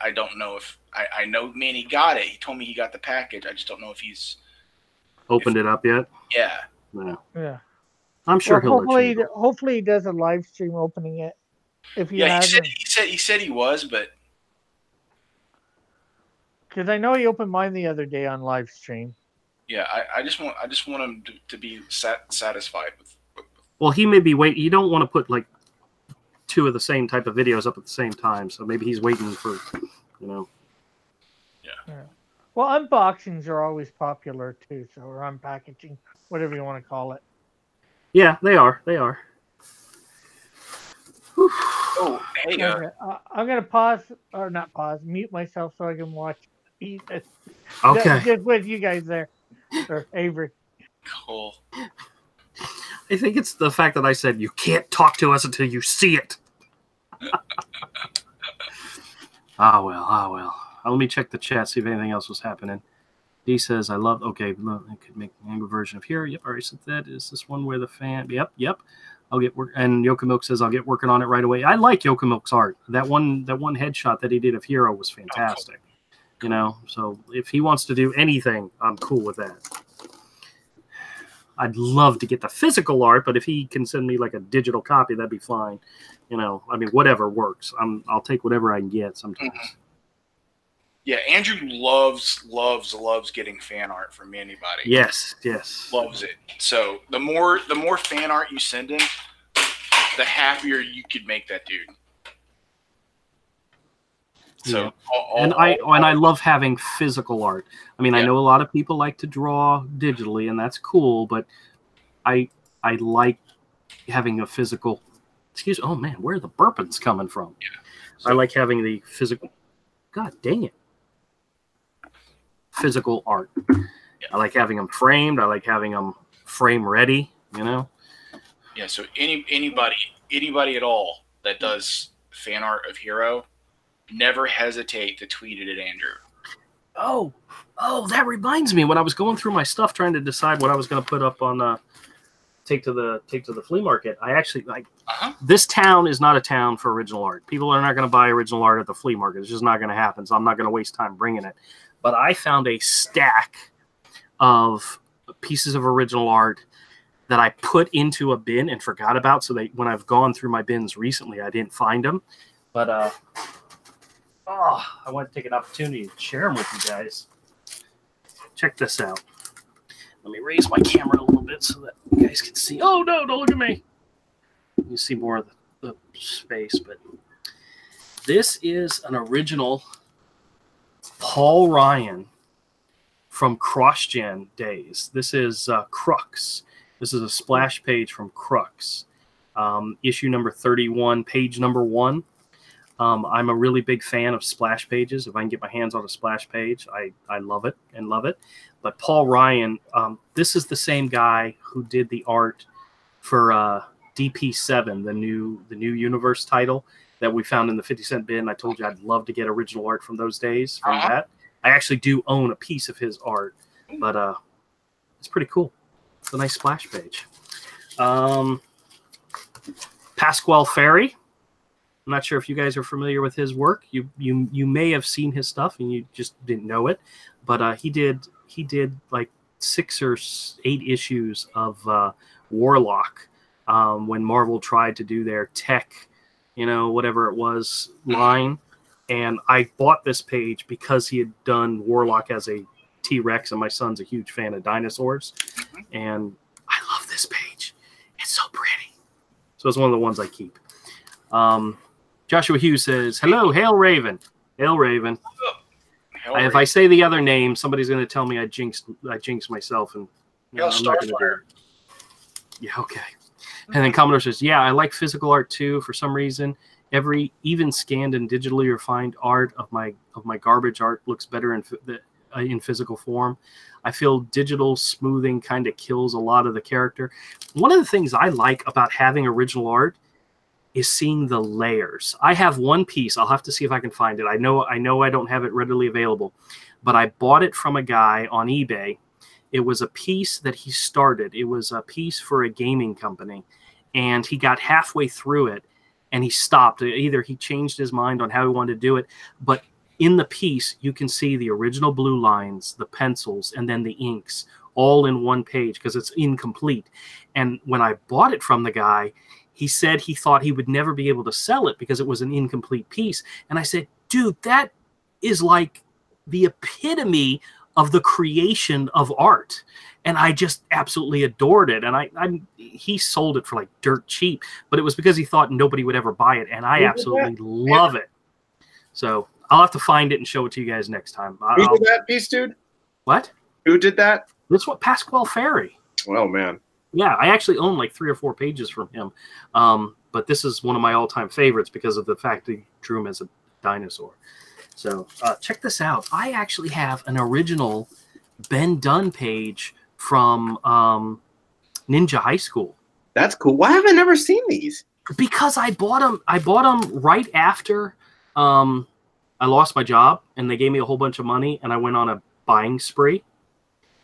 I don't know if I know Manny got it. He told me he got the package. I just don't know if he's opened it up yet. Yeah. No. Yeah. I'm sure he'll. Hopefully he does a live stream opening it. If he hasn't. He said he was, but because I know he opened mine the other day on live stream. Yeah, I just want him to be satisfied with. Well, he may be waiting. You don't want to put like 2 of the same type of videos up at the same time, so maybe he's waiting for, you know. Yeah. Well, unboxings are always popular too, so or unpackaging, whatever you want to call it. Yeah, they are. Oh, hey. I'm gonna mute myself so I can watch. Okay. Just with you guys there, or Avery. Cool. I think it's the fact that I said you can't talk to us until you see it. well. Let me check the chat, see if anything else was happening. He says, I could make an angry version of here. Yep, already said that. Is this one where the fan? Yep. I'll get work. And Yokamilk says, I'll get working on it right away. I like Yokamilk's art. That one headshot that he did of Hero was fantastic. You know, so if he wants to do anything, I'm cool with that. I'd love to get the physical art, but if he can send me like a digital copy, that'd be fine. You know, I mean, whatever works. I'll take whatever I can get sometimes. Mm-hmm. Yeah, Andrew loves getting fan art from anybody. Yes. Loves it. So the more fan art you send him, the happier you could make that dude. So yeah. I love having physical art. I mean, I know a lot of people like to draw digitally, and that's cool, but I like having a physical. Excuse me. Oh man, where are the burpings coming from? Yeah. So, I like having the physical. God dang it. Physical art. Yeah. I like having them framed. I like having them frame ready. You know. Yeah. So anybody at all that does fan art of Hero, never hesitate to tweet it at Andrew. Oh, that reminds me. When I was going through my stuff trying to decide what I was going to put up on take to the flea market. I actually like this town is not a town for original art. People are not going to buy original art at the flea market. It's just not going to happen. So I'm not going to waste time bringing it. But I found a stack of pieces of original art that I put into a bin and forgot about. So that when I've gone through my bins recently, I didn't find them. But I want to take an opportunity to share them with you guys. Check this out. Let me raise my camera a little bit so that you guys can see. Oh, no, don't look at me. You see more of the space. But this is an original Paul Ryan from CrossGen days. This is Crux. This is a splash page from Crux. Issue number 31, page number 1. I'm a really big fan of splash pages. If I can get my hands on a splash page, I love it and love it. But Paul Ryan, this is the same guy who did the art for DP7, the new universe title that we found in the 50-cent bin. I told you I'd love to get original art from those days. From that, I actually do own a piece of his art, but it's pretty cool. It's a nice splash page. Pasquale Ferry. I'm not sure if you guys are familiar with his work. You may have seen his stuff and you just didn't know it, but he did like 6 or 8 issues of Warlock when Marvel tried to do their tech, whatever it was, line. And I bought this page because he had done Warlock as a T-Rex, and my son's a huge fan of dinosaurs. And I love this page. It's so pretty. So it's one of the ones I keep. Joshua Hughes says, hello, Hail Raven. Hail Raven. If I say the other name, somebody's going to tell me I jinxed myself. And I'm not going to do it. Yeah, okay. And then Commodore says, yeah, I like physical art too. For some reason, even scanned and digitally refined art of my garbage art looks better in physical form. I feel digital smoothing kind of kills a lot of the character. One of the things I like about having original art is seeing the layers. I have one piece. I'll have to see if I can find it. I know I don't have it readily available, but I bought it from a guy on eBay. It was a piece that he started. It was a piece for a gaming company, and he got halfway through it, and he stopped. Either he changed his mind on how he wanted to do it, but in the piece, you can see the original blue lines, the pencils, and then the inks all in one page because it's incomplete. And when I bought it from the guy, he said he thought he would never be able to sell it because it was an incomplete piece. And I said, dude, that is like the epitome of the creation of art. And I just absolutely adored it. And he sold it for like dirt cheap, but it was because he thought nobody would ever buy it. And I absolutely love it. So I'll have to find it and show it to you guys next time. Who did that piece, dude? What? Who did that? That's what Pasquale Ferry. Oh, man. Yeah, I actually own like 3 or 4 pages from him. But this is one of my all-time favorites because of the fact that he drew him as a dinosaur. So check this out. I actually have an original Ben Dunn page from Ninja High School. That's cool. Why have I never seen these? Because I bought them right after I lost my job, and they gave me a whole bunch of money, and I went on a buying spree.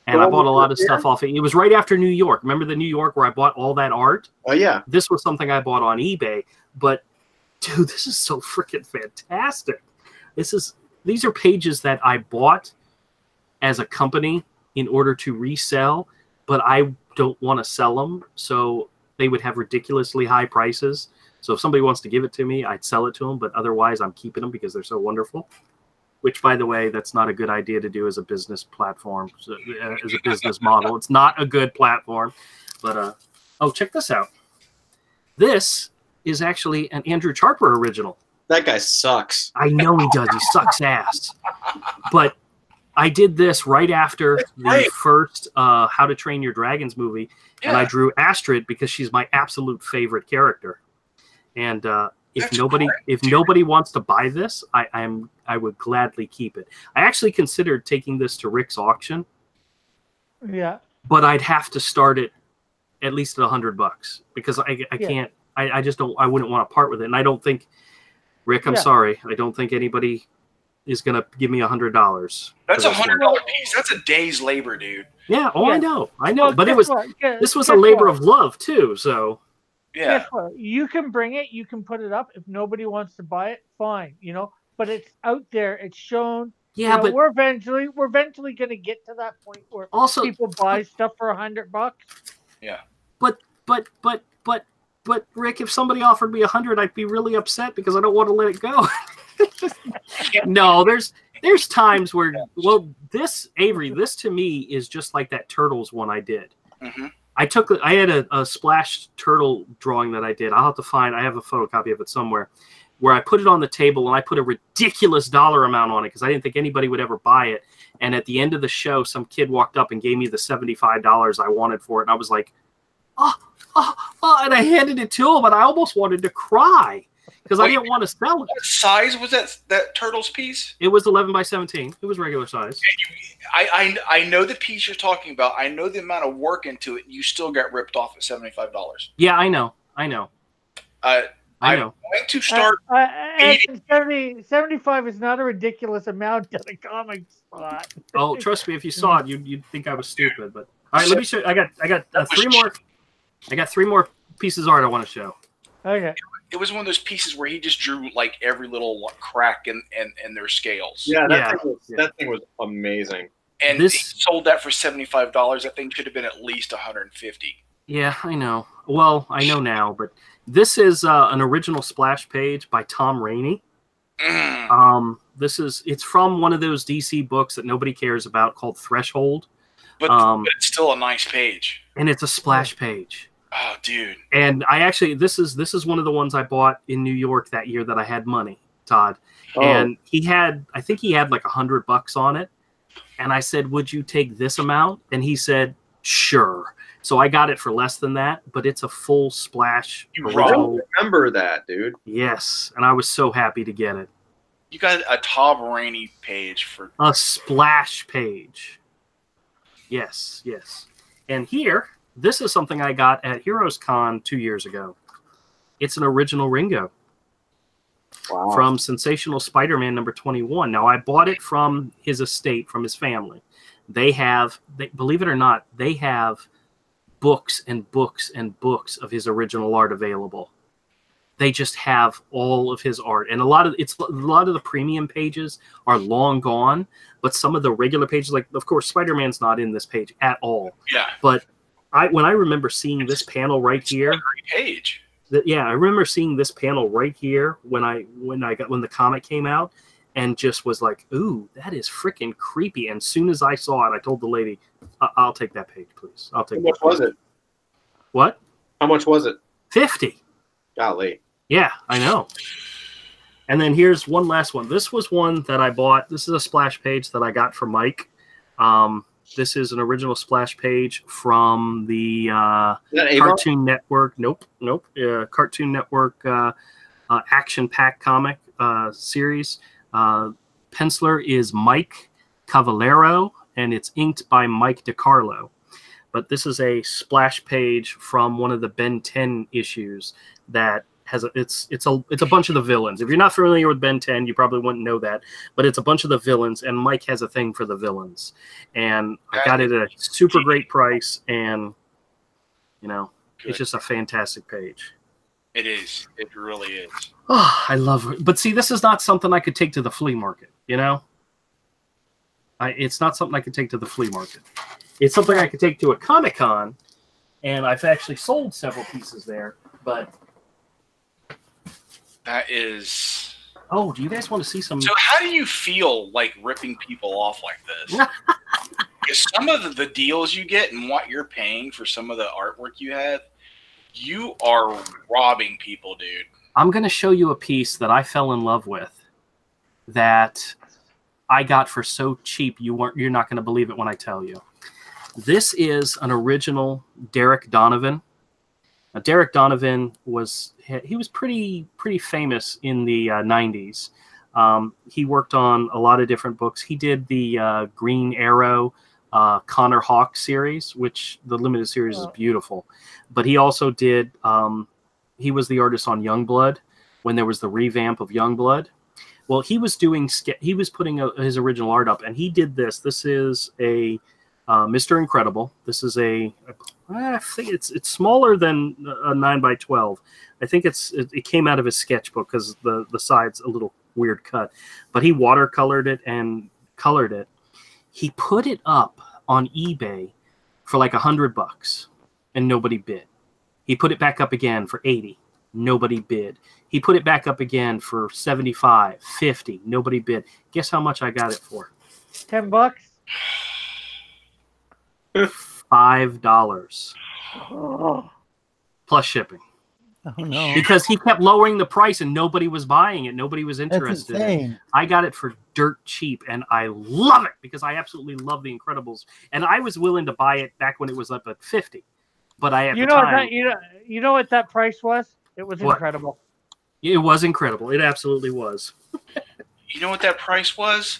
And I bought a lot of stuff off it. It was right after New York. Remember the New York where I bought all that art? Oh, yeah. This was something I bought on eBay. But, dude, this is so freaking fantastic. These are pages that I bought as a company in order to resell, but I don't want to sell them, so they would have ridiculously high prices. So if somebody wants to give it to me, I'd sell it to them, but otherwise I'm keeping them because they're so wonderful. Which, by the way, that's not a good idea to do as a business platform, as a business model. It's not a good platform. But, oh, check this out. This is actually an Andrew Charper original. That guy sucks. I know he does. He sucks ass. But I did this right after the first How to Train Your Dragons movie, and I drew Astrid because she's my absolute favorite character. And if nobody wants to buy this, I would gladly keep it. I actually considered taking this to Rick's auction. Yeah. But I'd have to start it at least at $100 because I can't. I just don't. I wouldn't want to part with it. And I don't think, Rick, I'm sorry. I don't think anybody is going to give me $100. That's $100 piece. That's a day's labor, dude. Yeah. Oh, Yeah. I know. Well, But this was a guess labor what? of love too. So Yeah. Guess what? You can bring it. You can put it up. If nobody wants to buy it, fine. You know, but it's out there. It's shown. yeah, You know, but we're eventually going to get to that point where also people buy stuff for $100. Yeah. But Rick, if somebody offered me 100, I'd be really upset because I don't want to let it go. No, there's times where this to me is just like that Turtles one I did. Mm-hmm. I had a splash turtle drawing that I did. I'll have to find. I have a photocopy of it somewhere, where I put it on the table and I put a ridiculous dollar amount on it because I didn't think anybody would ever buy it. And at the end of the show, some kid walked up and gave me the $75 I wanted for it, and I was like, and I handed it to him, and I almost wanted to cry because I didn't want to sell it. What size was that Turtles piece? It was 11 by 17. It was regular size. I know the piece you're talking about. I know the amount of work into it. You still got ripped off at $75. Yeah, I know. I know. Uh, I'm going to start. 75 is not a ridiculous amount at a comic spot. Oh, trust me, if you saw it, you'd think I was stupid. But all right, let me show you. I got three more. I got 3 more pieces of art I want to show. Okay. It was one of those pieces where he just drew like every little crack in their scales. Yeah, that thing was amazing. And he sold that for $75. That thing should have been at least $150. Yeah, I know. Well, I know now, but this is an original splash page by Tom Rainey. It's from one of those DC books that nobody cares about called Threshold. But it's still a nice page. And it's a splash page. Oh, dude. And I actually this is one of the ones I bought in New York that year that I had money, Todd. Oh. And I think he had like $100 on it. And I said, "Would you take this amount?" And he said, "Sure." So I got it for less than that, but it's a full splash. You remember that, dude? Yes, and I was so happy to get it. You got a Tom Rainey page for a splash page. Yes. And here, this is something I got at Heroes Con 2 years ago. It's an original Ringo. Wow. From Sensational Spider-Man number 21. Now, I bought it from his estate, from his family. Believe it or not, they have books and books and books of his original art available. They just have all of his art, and a lot of the premium pages are long gone, but some of the regular pages, like of course Spider-Man's not in this page at all. Yeah. But when I remember seeing this panel right here, page. I remember seeing this panel right here when the comic came out, and just was like, "Ooh, that is freaking creepy." And as soon as I saw it, I told the lady, "I'll take that page, please. I'll take." How much was it? What? How much was it? $50. Golly. Yeah, I know. And then here's one last one. This was one that I bought. This is a splash page that I got from Mike. This is an original splash page from the Cartoon Network. Nope. Cartoon Network Action Pack comic series. Penciler is Mike Cavallero, and it's inked by Mike DiCarlo. But this is a splash page from one of the Ben 10 issues that has it's a bunch of the villains. If you're not familiar with Ben 10, you probably wouldn't know that, but it's a bunch of the villains, and Mike has a thing for the villains. And I got it at a super great price, and it's just a fantastic page. It is. It really is. Oh, I love it. But see, this is not something I could take to the flea market, It's not something I could take to the flea market. It's something I could take to a Comic-Con, and I've actually sold several pieces there, but... That is... Oh, do you guys want to see some... So how do you feel like ripping people off like this? Because some of the deals you get and what you're paying for some of the artwork you have, you are robbing people, dude. I'm going to show you a piece that I fell in love with that I got for so cheap you're not going to believe it when I tell you. This is an original Derek Donovan. Now, Derek Donovan was pretty famous in the 90s. He worked on a lot of different books. He did the Green Arrow Connor Hawke series, which the limited series is beautiful. But he also did, he was the artist on Youngblood when there was the revamp of Youngblood. Well, he was doing he was putting his original art up, and he did this. This is a Mr. Incredible. This is I think it's smaller than a 9x12. I think it came out of his sketchbook because the side's a little weird cut, but he watercolored it and colored it. He put it up on eBay for like $100, and nobody bid. He put it back up again for 80. Nobody bid. He put it back up again for 75, 50. Nobody bid. Guess how much I got it for? $10. $5 plus shipping. Oh no! Because he kept lowering the price and nobody was buying it. Nobody was interested. That's insane. I got it for dirt cheap, and I love it because I absolutely love the Incredibles. And I was willing to buy it back when it was up at 50. But I you know what that price was? It was incredible. It was incredible. It absolutely was. You know what that price was?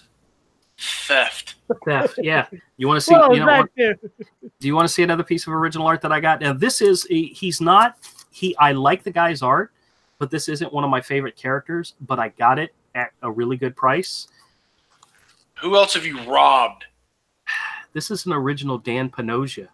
Theft. Theft. Yeah. You want to see? Well, do you want to see another piece of original art that I got? Now this is I like the guy's art, but this isn't one of my favorite characters. But I got it at a really good price. Who else have you robbed? This is an original Dan Panozia,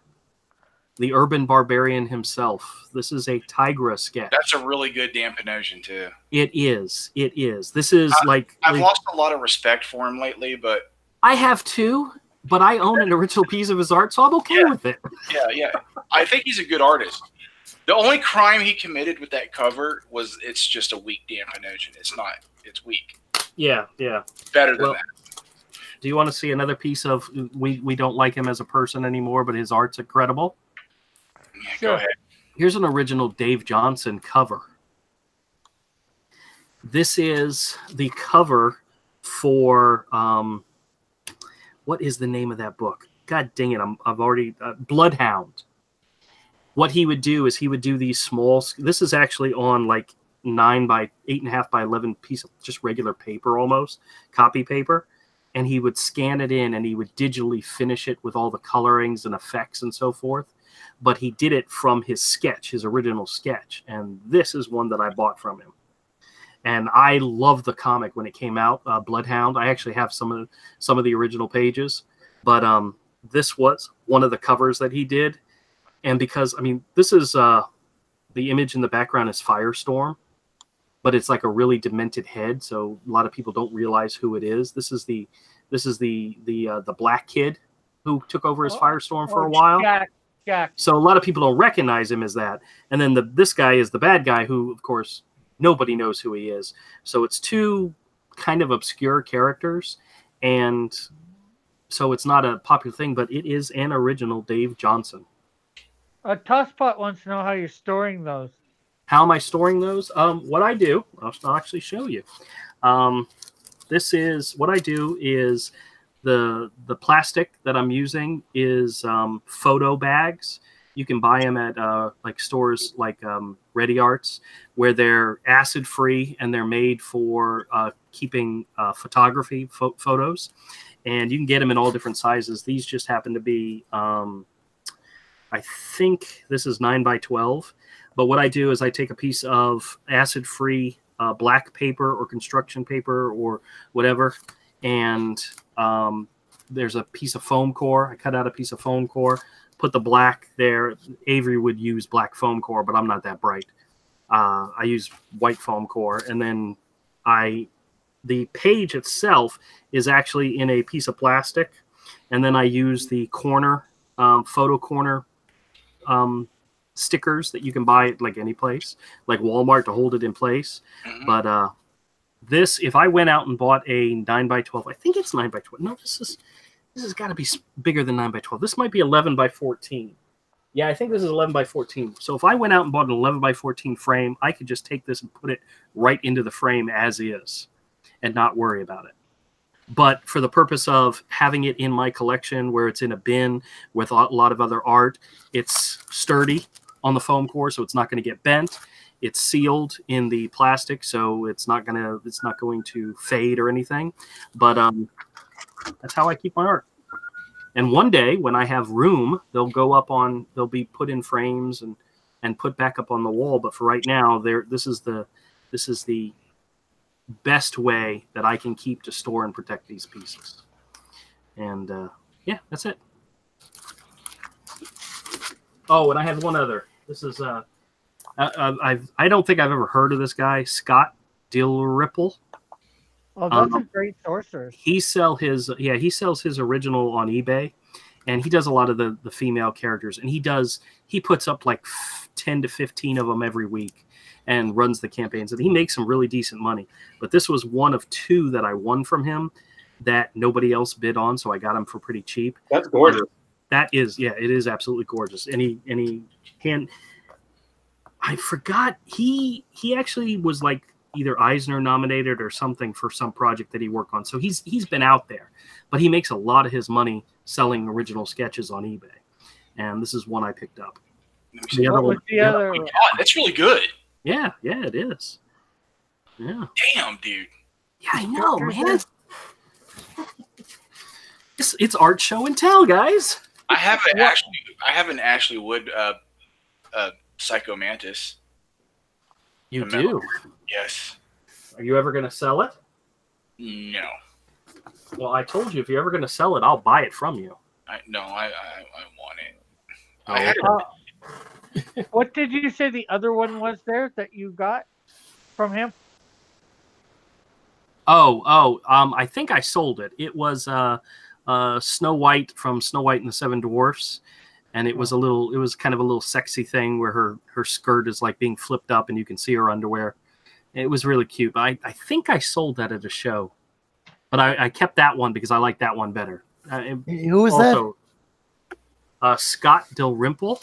the urban barbarian himself. This is a Tigra sketch. That's a really good Dan Panosian too. It is. It is. This is I've lost a lot of respect for him lately, but I have too. But I own an original piece of his art, so I'm okay with it. Yeah. I think he's a good artist. The only crime he committed with that cover was it's just a weak Dan Panosian. It's not. It's weak. Yeah. Better than that. Do you want to see another piece of we don't like him as a person anymore, but his art's incredible? Yeah, go ahead. Here's an original Dave Johnson cover. This is the cover for what is the name of that book? God dang it! I've already Bloodhound. What he would do is he would do these small. This is actually on like 9 by 8.5 by 11 piece of just regular paper, almost copy paper, and he would scan it in and he would digitally finish it with all the colorings and effects and so forth. But he did it from his sketch, his original sketch, and this is one that I bought from him. And I loved the comic when it came out, Bloodhound. I actually have some of the original pages, but this was one of the covers that he did. And because this is the image in the background is Firestorm, but it's like a really demented head, so a lot of people don't realize who it is. This is the black kid who took over as Firestorm for a while. Jack. So a lot of people don't recognize him as that. And then this guy is the bad guy who, of course, nobody knows who he is. So it's two kind of obscure characters, and so it's not a popular thing, but it is an original Dave Johnson. Tosspot wants to know how you're storing those. How am I storing those? What I do, I'll actually show you. This is what I do is the plastic that I'm using is photo bags. You can buy them at like stores like Ready Arts, where they're acid free and they're made for keeping photography photos, and you can get them in all different sizes. These just happen to be I think this is 9 by 12. But what I do is I take a piece of acid-free black paper or construction paper or whatever, and there's a piece of foam core. I cut out a piece of foam core, put the black there. Avery would use black foam core, but I'm not that bright. I use white foam core, and then the page itself is actually in a piece of plastic, and then I use the corner, photo corner stickers that you can buy at like any place, like Walmart, to hold it in place. But this, if I went out and bought a 9 by 12, I think it's 9 by 12. No, this has got to be bigger than 9 by 12. This might be 11 by 14. Yeah, I think this is 11 by 14. So if I went out and bought an 11 by 14 frame, I could just take this and put it right into the frame as is and not worry about it. But for the purpose of having it in my collection where it's in a bin with a lot of other art, it's sturdy on the foam core, so it's not going to get bent. It's sealed in the plastic, so it's not going to fade or anything. But that's how I keep my art. And one day when I have room, they'll be put in frames and put back up on the wall. But for right now, this is the best way that I can keep to store and protect these pieces. And yeah, that's it. Oh, and I had one other. This is I don't think I've ever heard of this guy, Scott Dilrymple. Oh, that's a great sorcerer. He sells his original on eBay, and he does a lot of the female characters, and he puts up like 10 to 15 of them every week and runs the campaigns, and he makes some really decent money. But this was one of 2 that I won from him that nobody else bid on, so I got him for pretty cheap. That's gorgeous. That is, yeah, it is absolutely gorgeous. And he can. I forgot he actually was like either Eisner nominated or something for some project that he worked on. So he's been out there, but he makes a lot of his money selling original sketches on eBay. And this is one I picked up. The other one, Oh my God, that's really good. Yeah, it is. Yeah. Damn, dude. Yeah, I know, man. It's art show and tell, guys. I have an Ashley Wood Psycho Mantis. You do? Yes. Are you ever going to sell it? No. Well, I told you if you're ever going to sell it, I'll buy it from you. I want it. Oh, I had what did you say the other one was there that you got from him? I think I sold it. It was Snow White from Snow White and the Seven Dwarfs, and it was kind of a little sexy thing where her skirt is like being flipped up and you can see her underwear. It was really cute. But I think I sold that at a show, but I kept that one because I like that one better. Who was that? Scott Dilrymple.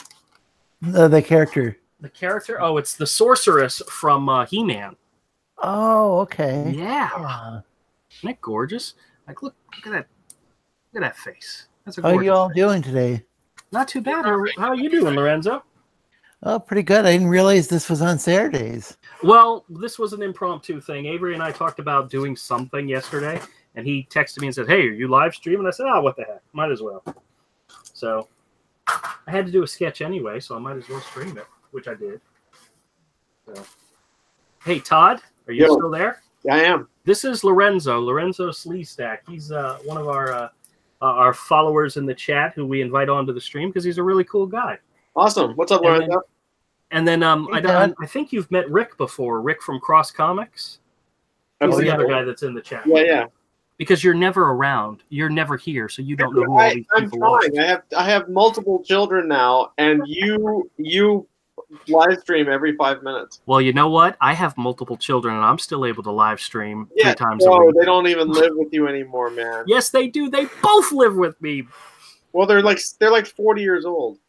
The character. The character? Oh, it's the sorceress from He-Man. Oh, okay. Yeah. Isn't that gorgeous? Like, look at that. Look at that face. That's a How are gorgeous you all face. doing today? Not too bad. How are you doing, Lorenzo? Oh, pretty good. I didn't realize this was on Saturdays. Well, this was an impromptu thing. Avery and I talked about doing something yesterday, and he texted me and said, "Hey, are you live streaming?" I said, "Oh, what the heck? Might as well." So I had to do a sketch anyway, so I might as well stream it, which I did. So, hey, Todd, are you still there? Yeah, I am. This is Lorenzo Sleestack. He's one of our followers in the chat who we invite onto the stream because he's a really cool guy. Awesome. What's up, Lorenzo? And then I think you've met Rick before. Rick from Cross Comics. He's the other guy that's in the chat. Yeah. Because you're never around, you're never here, so you don't know who all these people are. I have multiple children now, and you live stream every 5 minutes. Well, you know what? I have multiple children, and I'm still able to live stream 3 times a week. They don't even live with you anymore, man. Yes, they do. They both live with me. Well, they're like 40 years old.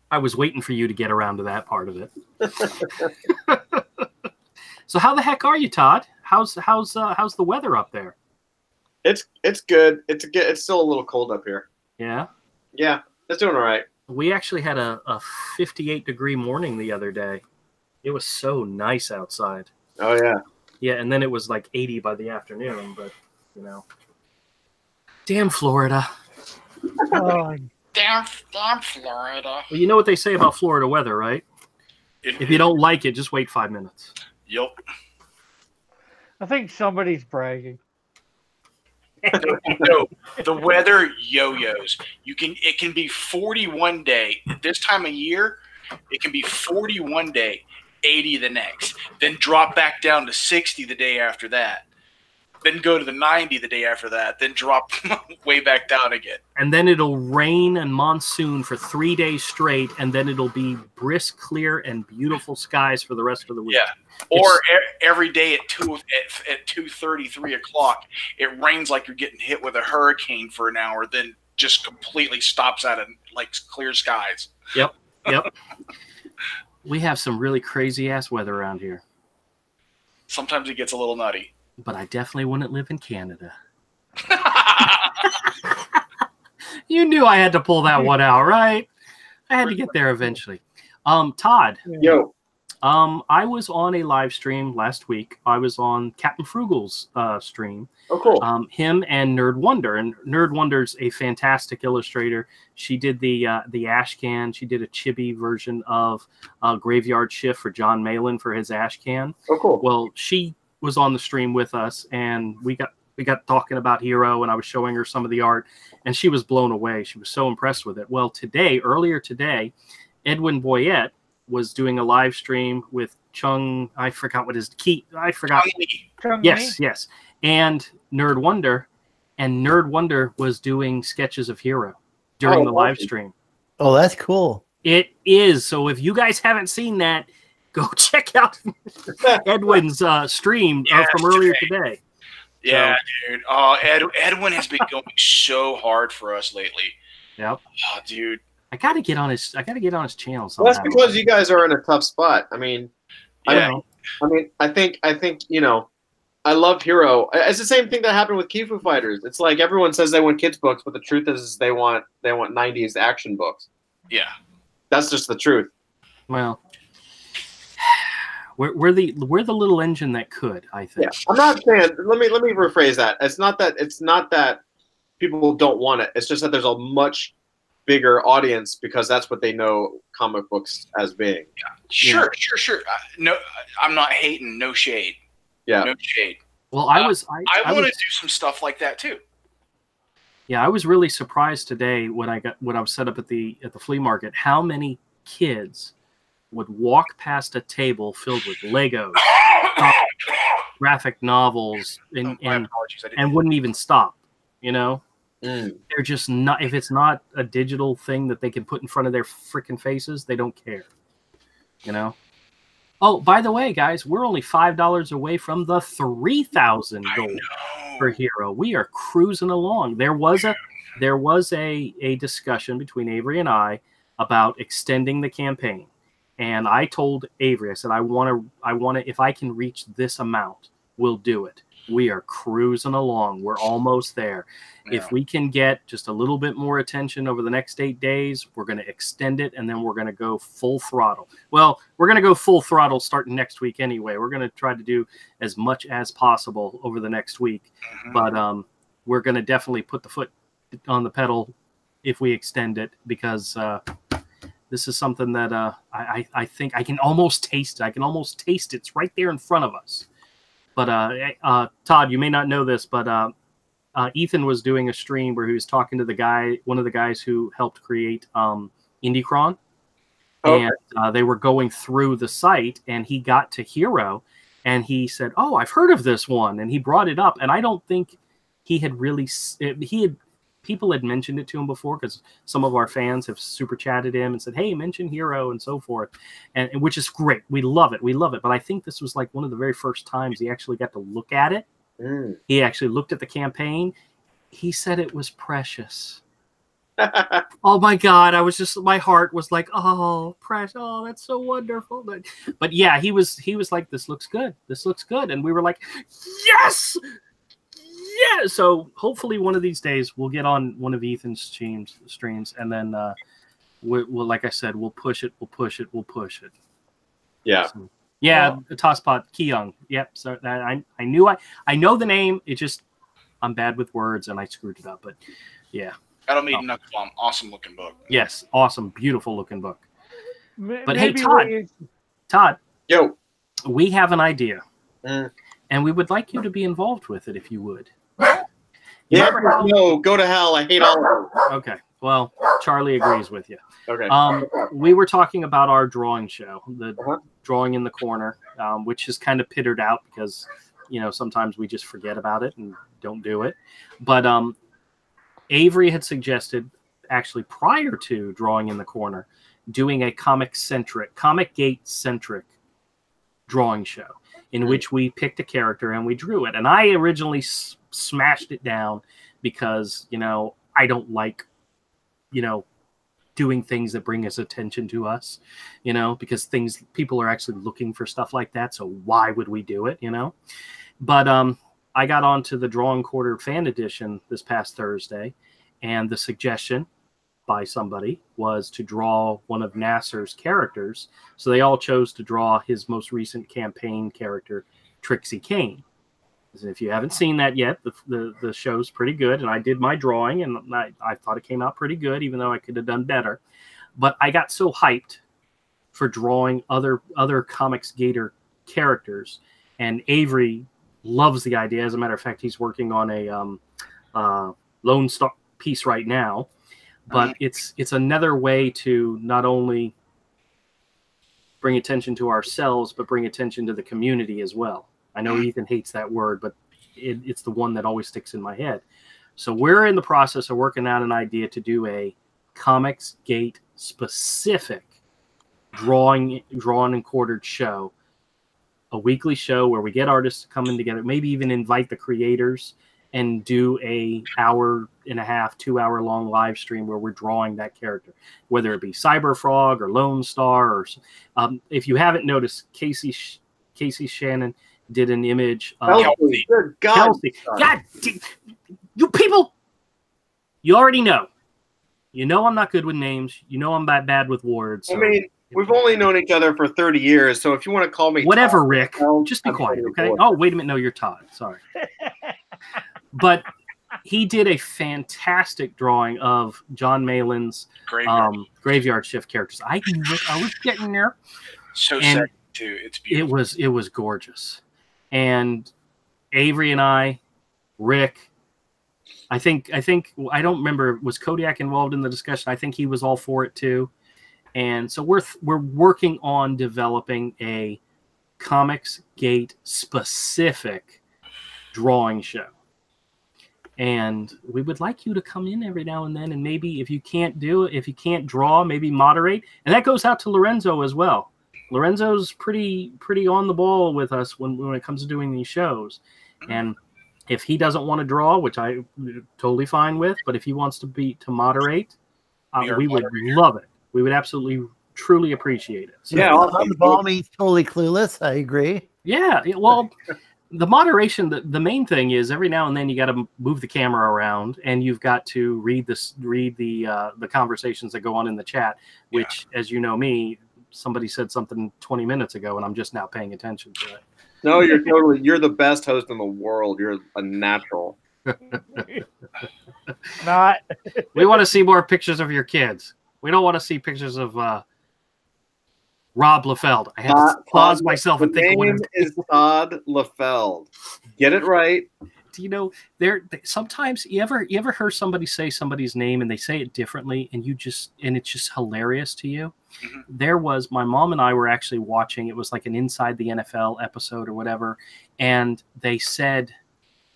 I was waiting for you to get around to that part of it. So how the heck are you, Todd? How's the weather up there? It's good. It's still a little cold up here. Yeah. Yeah, it's doing all right. We actually had a 58-degree morning the other day. It was so nice outside. Oh yeah. Yeah, and then it was like 80 by the afternoon. But damn Florida. Damn Florida. Well, you know what they say about Florida weather, right? If you don't like it, just wait 5 minutes. Yep. I think somebody's bragging. No, the weather yo-yos. It can be 40 one day. This time of year, it can be 40 one day, 80 the next, then drop back down to 60 the day after that. Then go to the 90 the day after that, then drop way back down again. And then it'll rain and monsoon for 3 days straight, and then it'll be brisk, clear, and beautiful skies for the rest of the week. Yeah. Or every day at 2:30, 3 o'clock, it rains like you're getting hit with a hurricane for an hour, then just completely stops out of like clear skies. Yep. We have some really crazy-ass weather around here. Sometimes it gets a little nutty. But I definitely wouldn't live in Canada. You knew I had to pull that one out, right? I had to get there eventually. Todd. Yo. I was on a live stream last week. I was on Captain Frugal's stream. Oh, cool. Him and Nerd Wonder, and Nerd Wonder's a fantastic illustrator. She did the Ashcan. She did a chibi version of Graveyard Shift for John Malin for his Ashcan. Oh, cool. Well, she was on the stream with us, and we got talking about Hero, and I was showing her some of the art, and she was blown away. She was so impressed with it. Well, earlier today, Edwin Boyette was doing a live stream with Chung. I forgot what his key. I forgot. Yes. And Nerd Wonder, and Nerd Wonder was doing sketches of Hero during the live stream. Oh, that's cool. It is. So if you guys haven't seen that, go check out Edwin's stream from earlier today. Yeah, dude. Oh, Edwin has been going so hard for us lately. Yep. Oh, dude. I gotta get on his channel somehow. Well, that's because you guys are in a tough spot. I mean, Yeah. I think I love Hero. It's the same thing that happened with Kifu Fighters. It's like everyone says they want kids books, but the truth is they want 90s action books. Yeah. That's just the truth. Well, we're the little engine that could, I think. Yeah. I'm not saying. Let me rephrase that. It's not that people don't want it. It's just that there's a much bigger audience because that's what they know comic books as being. Sure. No, I'm not hating. No shade. Yeah. No shade. Well, I want to do some stuff like that too. Yeah, I was really surprised today when I was set up at the flea market how many kids would walk past a table filled with Legos, graphic novels, and wouldn't even stop. You know, they're just not. If it's not a digital thing that they can put in front of their freaking faces, they don't care. You know. Oh, by the way, guys, we're only $5 away from the 3,000 goal for Hero. We are cruising along. There was a discussion between Avery and I about extending the campaign, and I told Avery, I said, I want to, if I can reach this amount, we'll do it. We are cruising along. We're almost there. Yeah. If we can get just a little bit more attention over the next 8 days, we're going to extend it, and then we're going to go full throttle. Well, we're going to go full throttle starting next week anyway. We're going to try to do as much as possible over the next week, but we're going to definitely put the foot on the pedal if we extend it, because this is something that I think I can almost taste it. I can almost taste it. It's right there in front of us. But Todd, you may not know this, but Ethan was doing a stream where he was talking to one of the guys who helped create Indie-Cron. Okay. And they were going through the site, and he got to Hero, and he said, "Oh, I've heard of this one," and he brought it up. And I don't think he had really people had mentioned it to him before, because some of our fans have super chatted him and said, "Hey, mention Hero," and so forth, and which is great. We love it. But I think this was like one of the very first times he actually got to look at it. He actually looked at the campaign. He said it was precious. Oh my God. My heart was like, oh, precious. Oh, that's so wonderful. But yeah, he was like, this looks good. This looks good. And we were like, yes. Yeah. So hopefully one of these days we'll get on one of Ethan's streams, and then we'll, like I said, we'll push it. Yeah. So, yeah, Tosspot Kyung. Yep. So I know the name. It just, I'm bad with words and I screwed it up. But yeah. That'll mean Knuckle Bomb. Awesome looking book. Yes, awesome, beautiful looking book. But Maybe hey, Todd. Yo. We have an idea, and we would like you to be involved with it if you would. No, go to hell. I hate all of them. Okay. Well, Charlie agrees with you. Okay. We were talking about our drawing show, the Drawing in the Corner, which is kind of pittered out because, sometimes we just forget about it and don't do it. But Avery had suggested, actually prior to Drawing in the Corner, doing a Comic Gate-centric drawing show in which we picked a character and we drew it. And I originally smashed it down because, I don't like, doing things that bring us attention to us, because people are actually looking for stuff like that. So why would we do it, But I got onto the Drawing Quarter fan edition this past Thursday, and the suggestion by somebody was to draw one of Nasser's characters. So they all chose to draw his most recent campaign character, Trixie Kane. And if you haven't seen that yet, the show's pretty good. And I did my drawing, and I thought it came out pretty good, even though I could have done better. But I got so hyped for drawing other Comics Gator characters, and Avery loves the idea. As a matter of fact, he's working on a Lone Star piece right now. But it's another way to not only bring attention to ourselves, but bring attention to the community as well. I know Ethan hates that word, but it's the one that always sticks in my head. So we're in the process of working out an idea to do a Comics Gate specific drawn and quartered show, a weekly show where we get artists to come in together, maybe even invite the creators and do a 1.5 hour, 2 hour long live stream where we're drawing that character, whether it be Cyberfrog or Lone Star, or if you haven't noticed, Casey Shannon did an image of Kelsey. Good God. God, you people, you already know. You know I'm not good with names. You know I'm bad with words. So. I mean, we've only known each other for 30 years, so if you want to call me whatever, Todd, Rick, just be quiet, okay? Oh, wait a minute. No, you're Todd. Sorry. But he did a fantastic drawing of John Malin's Graveyard Shift characters. I knew it. I was getting there. So sad too. It's beautiful. It was gorgeous. And Avery and I, Rick, I think I don't remember, was Kodiak involved in the discussion? I think he was all for it too. And so we're working on developing a Comics Gate specific drawing show. And we would like you to come in every now and then, and maybe if you can't do it, if you can't draw, maybe moderate. And that goes out to Lorenzo as well. Lorenzo's pretty on the ball with us when it comes to doing these shows. And if he doesn't want to draw, which I'm totally fine with, but if he wants to moderate, we would love it. We would absolutely, truly appreciate it. So yeah, on the ball means totally clueless. I agree. Yeah, well, the moderation, the main thing is every now and then you got to move the camera around, and you've got to read the conversations that go on in the chat. Which, as you know me, somebody said something 20 minutes ago, and I'm just now paying attention to it. No, you're the best host in the world. You're a natural. Not. We want to see more pictures of your kids. We don't want to see pictures of Rob Liefeld. I had to pause myself and think. The name is Todd Liefeld. Get it right. Do you know sometimes you ever heard somebody say somebody's name and they say it differently, and it's just hilarious to you? Mm-hmm. My mom and I were actually watching, it was like an Inside the NFL episode or whatever, and they said,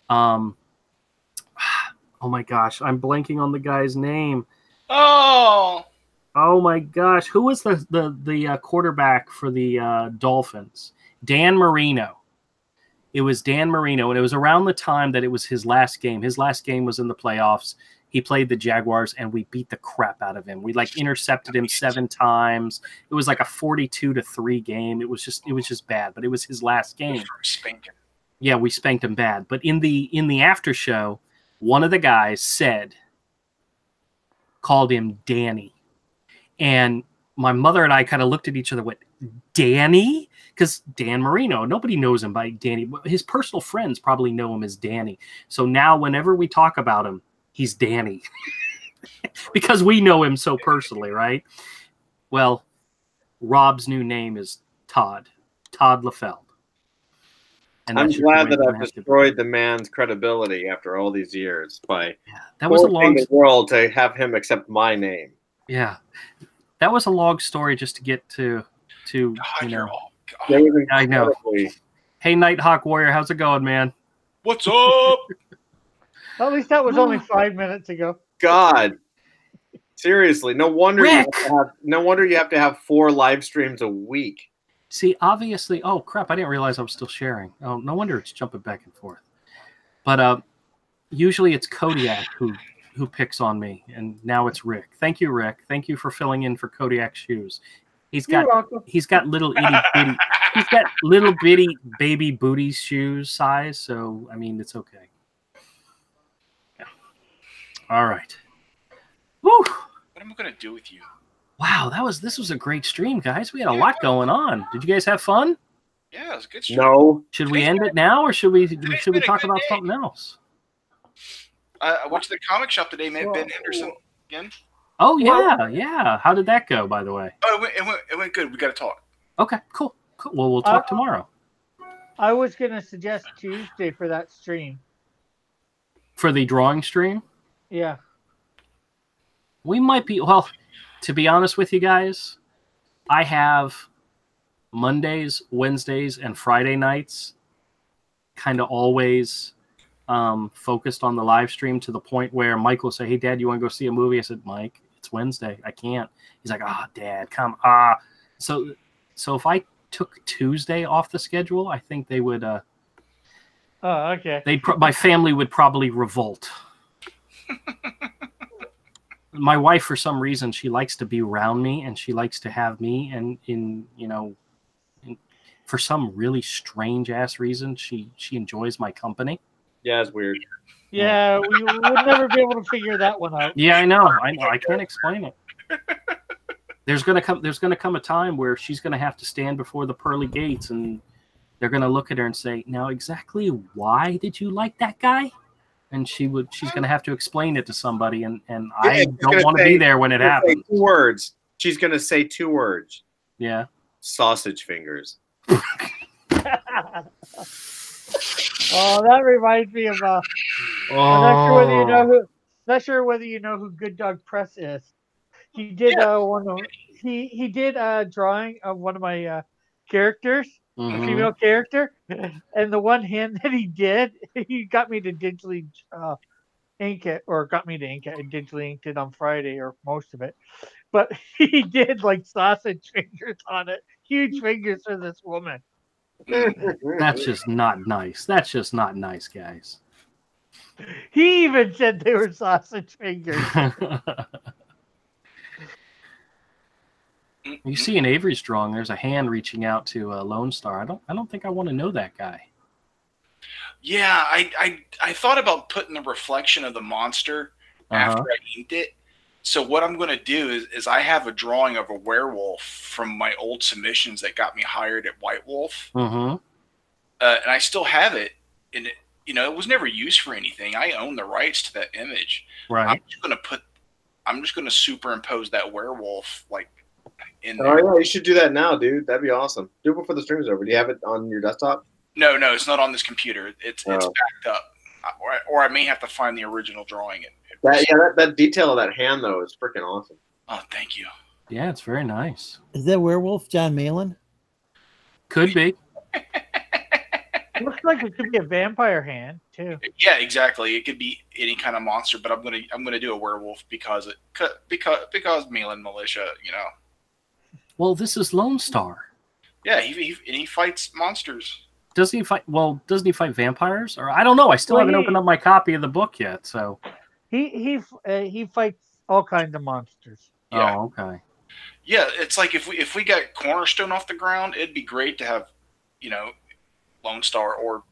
oh my gosh, I'm blanking on the guy's name. Oh my gosh, who was the quarterback for the Dolphins? Dan Marino. It was Dan Marino, and it was around the time that it was his last game. His last game was in the playoffs. He played the Jaguars, and we beat the crap out of him. We intercepted him 7 times. It was like a 42-3 game. It was just bad, but it was his last game. Yeah, we spanked him bad. But in the after show, one of the guys called him Danny. And my mother and I kind of looked at each other and went, Danny? Because Dan Marino, nobody knows him by Danny. His personal friends probably know him as Danny. So now whenever we talk about him, he's Danny. Because we know him so personally, right? Well, Rob's new name is Todd Liefeld. And I'm glad that I've destroyed the man's credibility after all these years by that was a long the world to have him accept my name. Yeah, that was a long story just to get to God, you know. I know. Hey, Nighthawk Warrior, how's it going, man? What's up? At least that was only 5 minutes ago. God, seriously, no wonder Rick! you have to have 4 live streams a week. See, obviously, oh crap! I didn't realize I was still sharing. Oh, no wonder it's jumping back and forth. But usually it's Kodiak who picks on me, and now it's Rick. Thank you, Rick. Thank you for filling in for Kodiak's shoes. He's got little bitty baby booty shoes size, so I mean it's okay. Yeah. All right. Woo! What am I gonna do with you? Wow, this was a great stream, guys. We had a lot going on. Did you guys have fun? Yeah, it was a good stream. No. Should we end it now, or should we been talk a good about day. something else? I went to the comic shop today. Met Ben Henderson again. Oh yeah, yeah. How did that go, by the way? Oh, it went good. We got to talk. Okay, cool. Well, we'll talk tomorrow. I was gonna suggest Tuesday for that stream. For the drawing stream? Yeah. We might be, well, to be honest with you guys, I have Mondays, Wednesdays, and Friday nights kind of always focused on the live stream, to the point where Mike will say, "Hey, Dad, you want to go see a movie?" I said, "Mike, it's Wednesday. I can't." He's like, Dad, come. So if I took Tuesday off the schedule, I think they would. Oh, okay. My family would probably revolt. My wife, for some reason, she likes to be around me, and she likes to have me, and for some really strange ass reason, she enjoys my company. Yeah, it's weird. Yeah, we would never be able to figure that one out. Yeah, I know. I can't explain it. There's gonna come a time where she's gonna have to stand before the pearly gates, and they're gonna look at her and say, "Now, exactly why did you like that guy?" And she's gonna have to explain it to somebody, and I don't want to be there when it happens. 2 words. She's gonna say 2 words. Yeah. Sausage fingers. Oh, that reminds me of. I'm not sure whether you know who Good Dog Press is. He did he did a drawing of one of my characters, a female character, and the one hand that he did, he got me to digitally ink it, or got me to ink it. I digitally inked it on Friday, or most of it. But he did like sausage fingers on it, huge fingers for this woman. That's just not nice. That's just not nice, guys. He even said they were sausage fingers. You see in Avery's drawing, there's a hand reaching out to Lone Star. I don't think I want to know that guy. Yeah, I thought about putting the reflection of the monster after I inked it. So what I'm going to do is I have a drawing of a werewolf from my old submissions that got me hired at White Wolf. And I still have it. And it was never used for anything. I own the rights to that image. Right. I'm just going to superimpose that werewolf in there. Oh yeah, you should do that now, dude. That'd be awesome. Do it before the stream's over. Do you have it on your desktop? No, it's not on this computer. It's backed up. Or I may have to find the original drawing. That detail of that hand though is freaking awesome. Oh, thank you. Yeah, it's very nice. Is that werewolf John Malin? Could be. Looks like it could be a vampire hand too. Yeah, exactly. It could be any kind of monster, but I'm gonna do a werewolf because Malin Militia, Well, this is Lone Star. Yeah, he fights monsters. Doesn't he fight? Well, doesn't he fight vampires? Or I don't know. I still haven't opened up my copy of the book yet. So he fights all kinds of monsters. Yeah. Oh, okay. Yeah, it's like if we got Cornerstone off the ground, it'd be great to have, Lone Star or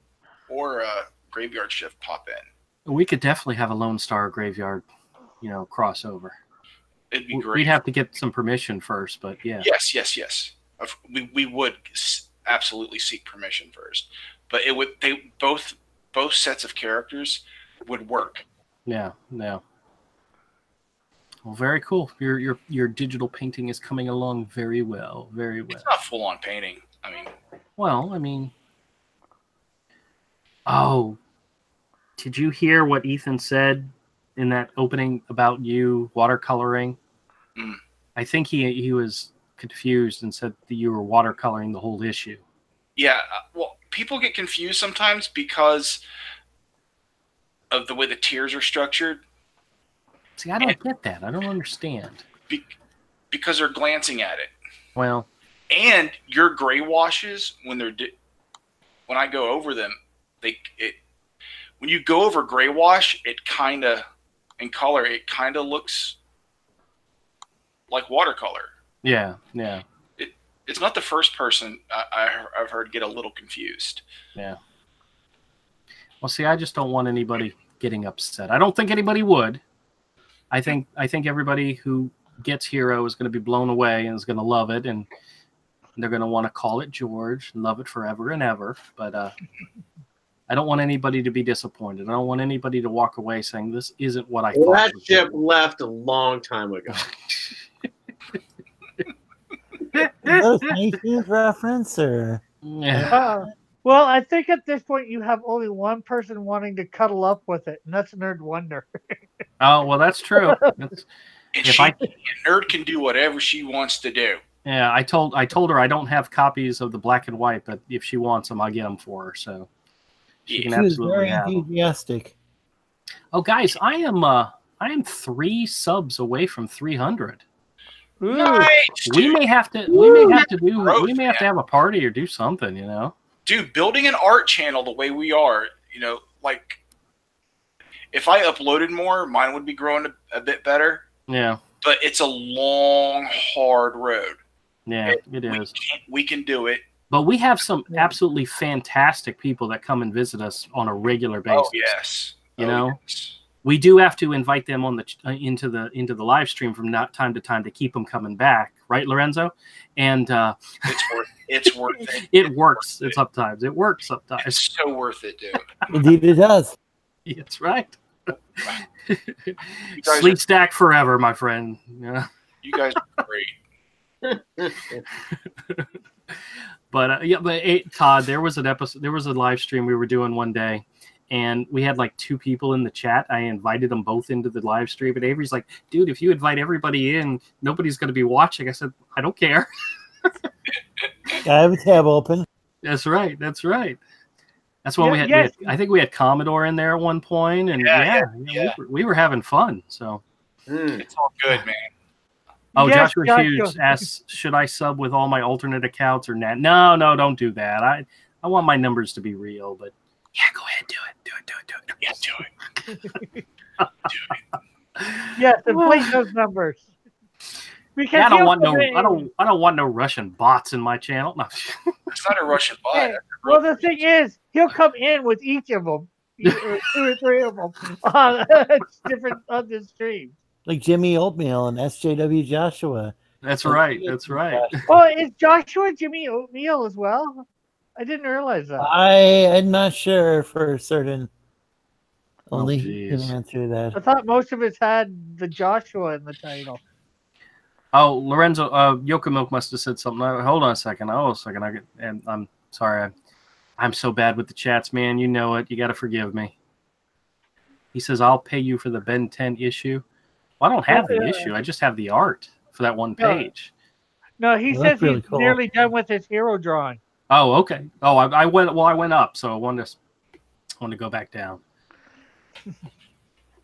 Graveyard Shift pop in. We could definitely have a Lone Star Graveyard, crossover. It'd be great. We'd have to get some permission first, but yeah. Yes. We would absolutely seek permission first, but both sets of characters would work. Yeah. Well, very cool. Your digital painting is coming along very well. Very well. It's not full on painting. Oh, did you hear what Ethan said in that opening about you watercoloring? I think he was confused and said that you were watercoloring the whole issue. Yeah, well, people get confused sometimes because of the way the tiers are structured. See, I don't get that. I don't understand. Because they're glancing at it. Well, and your gray washes, when I go over them, when you go over gray wash, it kind of looks like watercolor. Yeah. It's not the first person I've heard get a little confused. Yeah. Well, see, I just don't want anybody getting upset. I don't think anybody would. I think everybody who gets Hero is going to be blown away and is going to love it, and they're going to want to call it George and love it forever and ever. But I don't want anybody to be disappointed. I don't want anybody to walk away saying this isn't what I thought. That ship left a long time ago. Is that a Tiny Toons reference or? Yeah. Well, I think at this point you have only one person wanting to cuddle up with it, and that's Nerd Wonder. Oh, well, that's true. And Nerd can do whatever she wants to do. Yeah, I told her I don't have copies of the black and white, but if she wants them, I'll get them for her. So she can She was absolutely very have them. enthusiastic. Oh, guys, I am 3 subs away from 300. Nice, We dude. may have to have a party or do something, you know. Dude, building an art channel the way we are, you know, like if I uploaded more, mine would be growing a bit better. Yeah. But it's a long, hard road. Yeah, it is. We can do it. But we have some absolutely fantastic people that come and visit us on a regular basis. Oh yes. You know, we do have to invite them on the into the live stream from time to time to keep them coming back, right, Lorenzo? And it's worth it. It works. Sometimes it works. Sometimes it's so worth it, dude. Indeed, it does. That's right. Sleep stack forever, my friend. Yeah. You guys are great. But Todd, there was a live stream we were doing one day, and we had like 2 people in the chat. I invited them both into the live stream, and Avery's like, "Dude, if you invite everybody in, nobody's going to be watching." I said, "I don't care." I have a tab open. That's right. That's right. That's when we had. I think we had Commodore in there at one point, and we were having fun. So it's all good, man. Oh, yes, Joshua Hughes asks, should I sub with all my alternate accounts or not? No, don't do that. I want my numbers to be real, but yeah, go ahead, do it. Yeah, do it. Yes, inflate those numbers. Because I don't want no Russian bots in my channel. No. It's not a Russian bot. Hey, well, the thing is, he'll come in with each of them, 2 or 3 of them, on different on the stream. Like Jimmy Oatmeal and SJW Joshua. That's right. That's right. Oh, is Joshua Jimmy Oatmeal as well? I didn't realize that. I'm not sure for certain. Only he can answer that. I thought most of us had the Joshua in the title. Oh, Lorenzo, Yokamilk must have said something. Hold on a second. I'm sorry. I'm so bad with the chats, man. You know it. You got to forgive me. He says, I'll pay you for the Ben 10 issue. Well, I don't have the issue. I just have the art for that one page. No, he says really he's nearly done with his hero drawing. Oh, okay. Oh, I went up, so I wanted to go back down.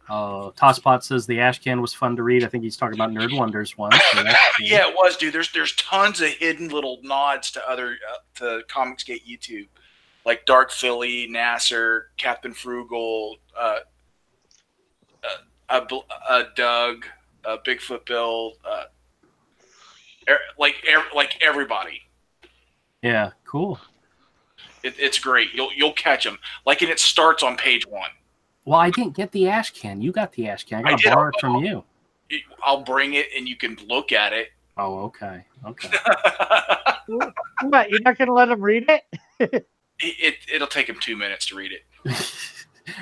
Tosspot says the Ash Can was fun to read. I think he's talking about Nerd Wonders one. So yeah, it was, dude. There's tons of hidden little nods to other to Comicsgate YouTube, like Dark Philly, Nasser, Captain Frugal, Doug, Bigfoot Bill, like everybody. Yeah, cool. It's great. You'll catch them. Like, and it starts on page 1. Well, I didn't get the Ash Can. You got the Ash Can. I got to borrow it from you. I'll bring it, and you can look at it. Oh, okay. Okay. What? You're not going to let him read it? It'll take him 2 minutes to read it.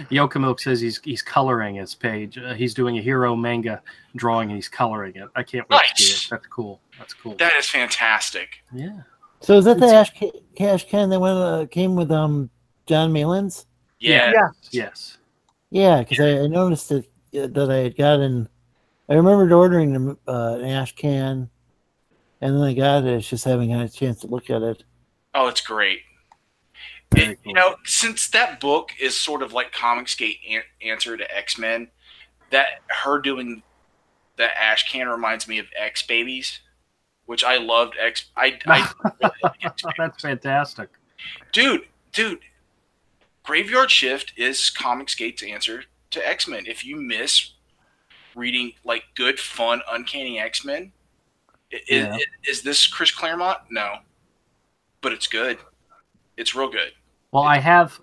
Yokamilk says he's coloring his page. He's doing a hero manga drawing, and he's coloring it. I can't wait to see it. That's cool. That's cool. That is fantastic. Yeah. So is that the Ash Can that came with John Malins? Yeah. Yes. Yeah, because I noticed that I had gotten. I remembered ordering an Ash Can, and then I got it. It's just having had a chance to look at it. Oh, it's great. Cool. You know, since that book is sort of like Comicsgate answer to X-Men, that her doing the Ash Can reminds me of X Babies, which I loved. I really like X Babies. That's fantastic, dude. Graveyard Shift is Comicsgate's answer to X-Men. If you miss reading like good, fun, uncanny X-Men, is this Chris Claremont? No, but it's good. It's real good. Well, I have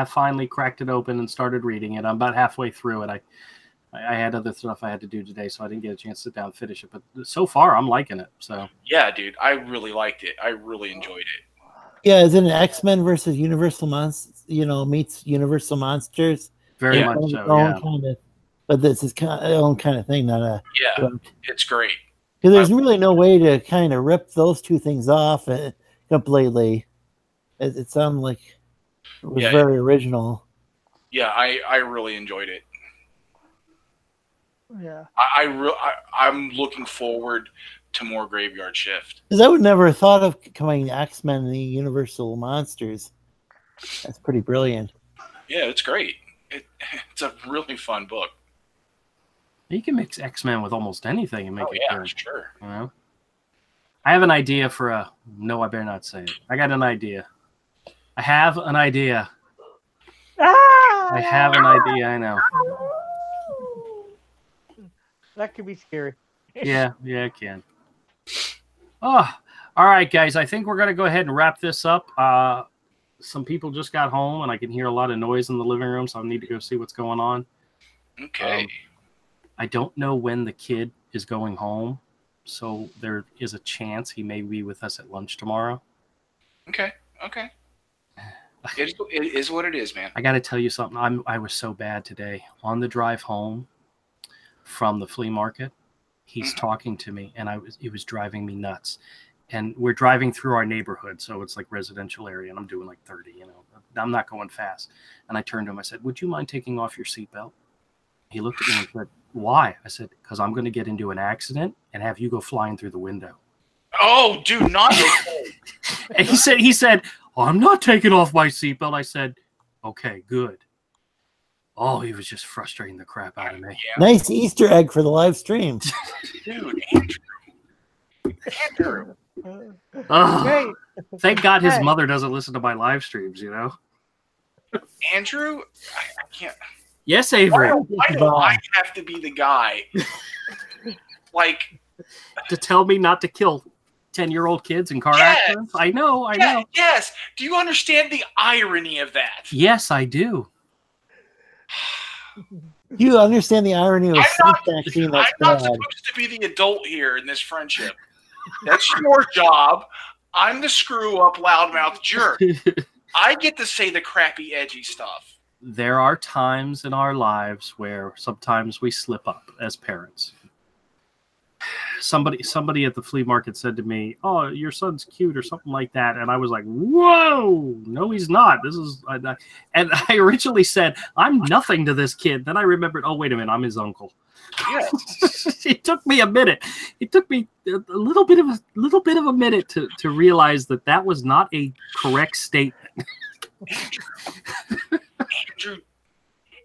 finally cracked it open and started reading it. I'm about halfway through it. I had other stuff I had to do today, so I didn't get a chance to sit down and finish it. But so far, I'm liking it. So yeah, dude, I really liked it. I really enjoyed it. Yeah, is it an X-Men versus Universal Monsters? Meets Universal Monsters. very much so. Yeah. But this is kind of its own kind of thing, not a. Yeah, it's great. Because there's really no way to kind of rip those two things off completely. It sounded like it was very original. Yeah, I really enjoyed it. Yeah. I'm looking forward to more Graveyard Shift. Because I would never have thought of combining X-Men and the Universal Monsters. That's pretty brilliant. Yeah, it's great. It's a really fun book. You can mix X-Men with almost anything and make it good. Sure. You know? I have an idea for a... No, I better not say it. I got an idea. I have an idea. I have an idea, I know. That could be scary. Yeah, it can. Oh, all right, guys. I think we're going to go ahead and wrap this up. Some people just got home, and I can hear a lot of noise in the living room, so I need to go see what's going on. Okay. I don't know when the kid is going home, so there is a chance he may be with us at lunch tomorrow. Okay. It is what it is, man. I got to tell you something. I was so bad today. On the drive home from the flea market, he's talking to me, and it was driving me nuts. And we're driving through our neighborhood, so it's like residential area, and I'm doing like 30, I'm not going fast. And I turned to him, I said, "Would you mind taking off your seatbelt?" He looked at me and said, "Why?" I said, "Because I'm going to get into an accident and have you go flying through the window." Oh, dude, not okay. And he said, "Oh, I'm not taking off my seatbelt." I said, "Okay, good." Oh, he was just frustrating the crap out of me. Yeah. Nice Easter egg for the live stream. Dude, Andrew. Oh, thank God his mother doesn't listen to my live streams, Andrew, I can't. Yes, Avery. Why do I have to be the guy? To tell me not to kill 10-year-old kids in car accidents? I know. Yes. Do you understand the irony of that? Yes, I do. You understand the irony of vaccine? I'm not supposed to be the adult here in this friendship. That's your job. I'm the screw-up, loudmouth jerk. I get to say the crappy, edgy stuff. There are times in our lives where sometimes we slip up as parents. Somebody at the flea market said to me, "Oh, your son's cute," or something like that, and I was like, "Whoa, no, he's not. This is," and I originally said, "I'm nothing to this kid." Then I remembered, oh, wait a minute, I'm his uncle. Yeah. It took me a minute. It took me a little bit of a minute to realize that was not a correct statement.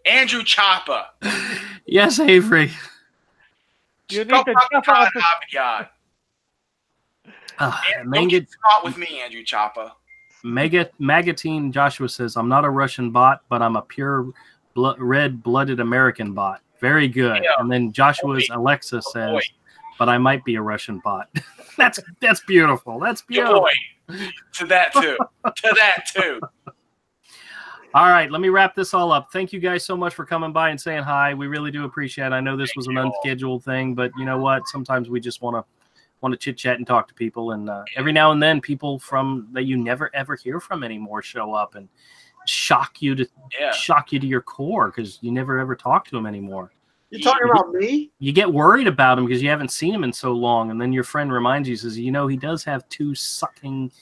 Andrew Choppa. Yes, Avery. You need to jump out the God. Don't get caught with me, Andrew Choppa. Magatine Joshua says, "I'm not a Russian bot, but I'm a pure red-blooded American bot." Very good. Yeah. And then Joshua's Alexa says, "But I might be a Russian bot." That's beautiful. That's beautiful. To that too. All right, let me wrap this all up. Thank you guys so much for coming by and saying hi. We really do appreciate it. I know this was an unscheduled thing, but you know what? Sometimes we just want to chit chat and talk to people, and every now and then people that you never ever hear from anymore show up and shock you to your core because you never ever talk to them anymore. You're talking about me? You get worried about him because you haven't seen him in so long, and then your friend reminds you, says, he does have two sucking,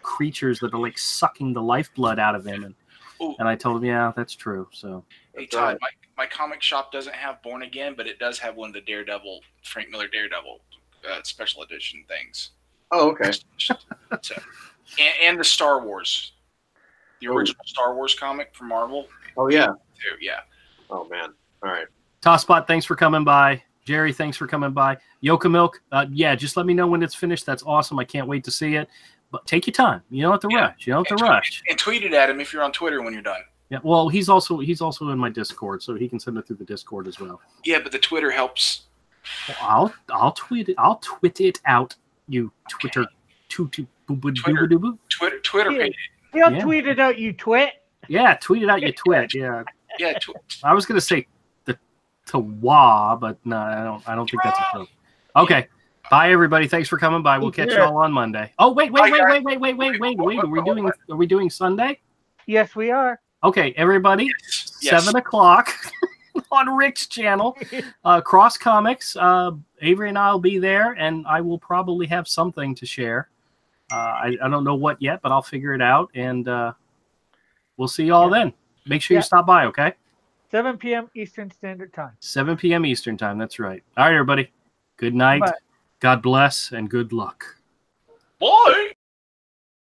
creatures that are like sucking the lifeblood out of him, and I told him, yeah, that's true. So, hey Todd, my comic shop doesn't have Born Again, but it does have one of the Frank Miller Daredevil special edition things. Oh, okay. So, and the Star Wars, the original Star Wars comic from Marvel. Oh yeah. Too, yeah. Oh man. All right. Tosspot, thanks for coming by. Jerry, thanks for coming by. Yoka Milk, just let me know when it's finished. That's awesome. I can't wait to see it. But take your time. You don't have to rush. You don't have to rush. And tweet it at him if you're on Twitter when you're done. Yeah. Well, he's also in my Discord, so he can send it through the Discord as well. Yeah, but the Twitter helps. Well, I'll tweet it. I'll twit it out. You Twitter. Twitter page. He'll tweet it out. You twit. Yeah, tweet it out. You twit. Yeah. Yeah. I was gonna say to wah, but no, I don't think that's a joke. Okay. Bye, everybody. Thanks for coming by. We'll catch y'all on Monday. Oh, wait. Are we doing Sunday? Yes, we are. Okay, everybody. Yes. 7 o'clock on Rick's channel. Cross Comics. Avery and I will be there, and I will probably have something to share. I don't know what yet, but I'll figure it out, and we'll see you all then. Make sure you stop by, okay? 7 p.m. Eastern Standard Time. 7 p.m. Eastern Time. That's right. All right, everybody. Good night. Bye. God bless, and good luck. Bye.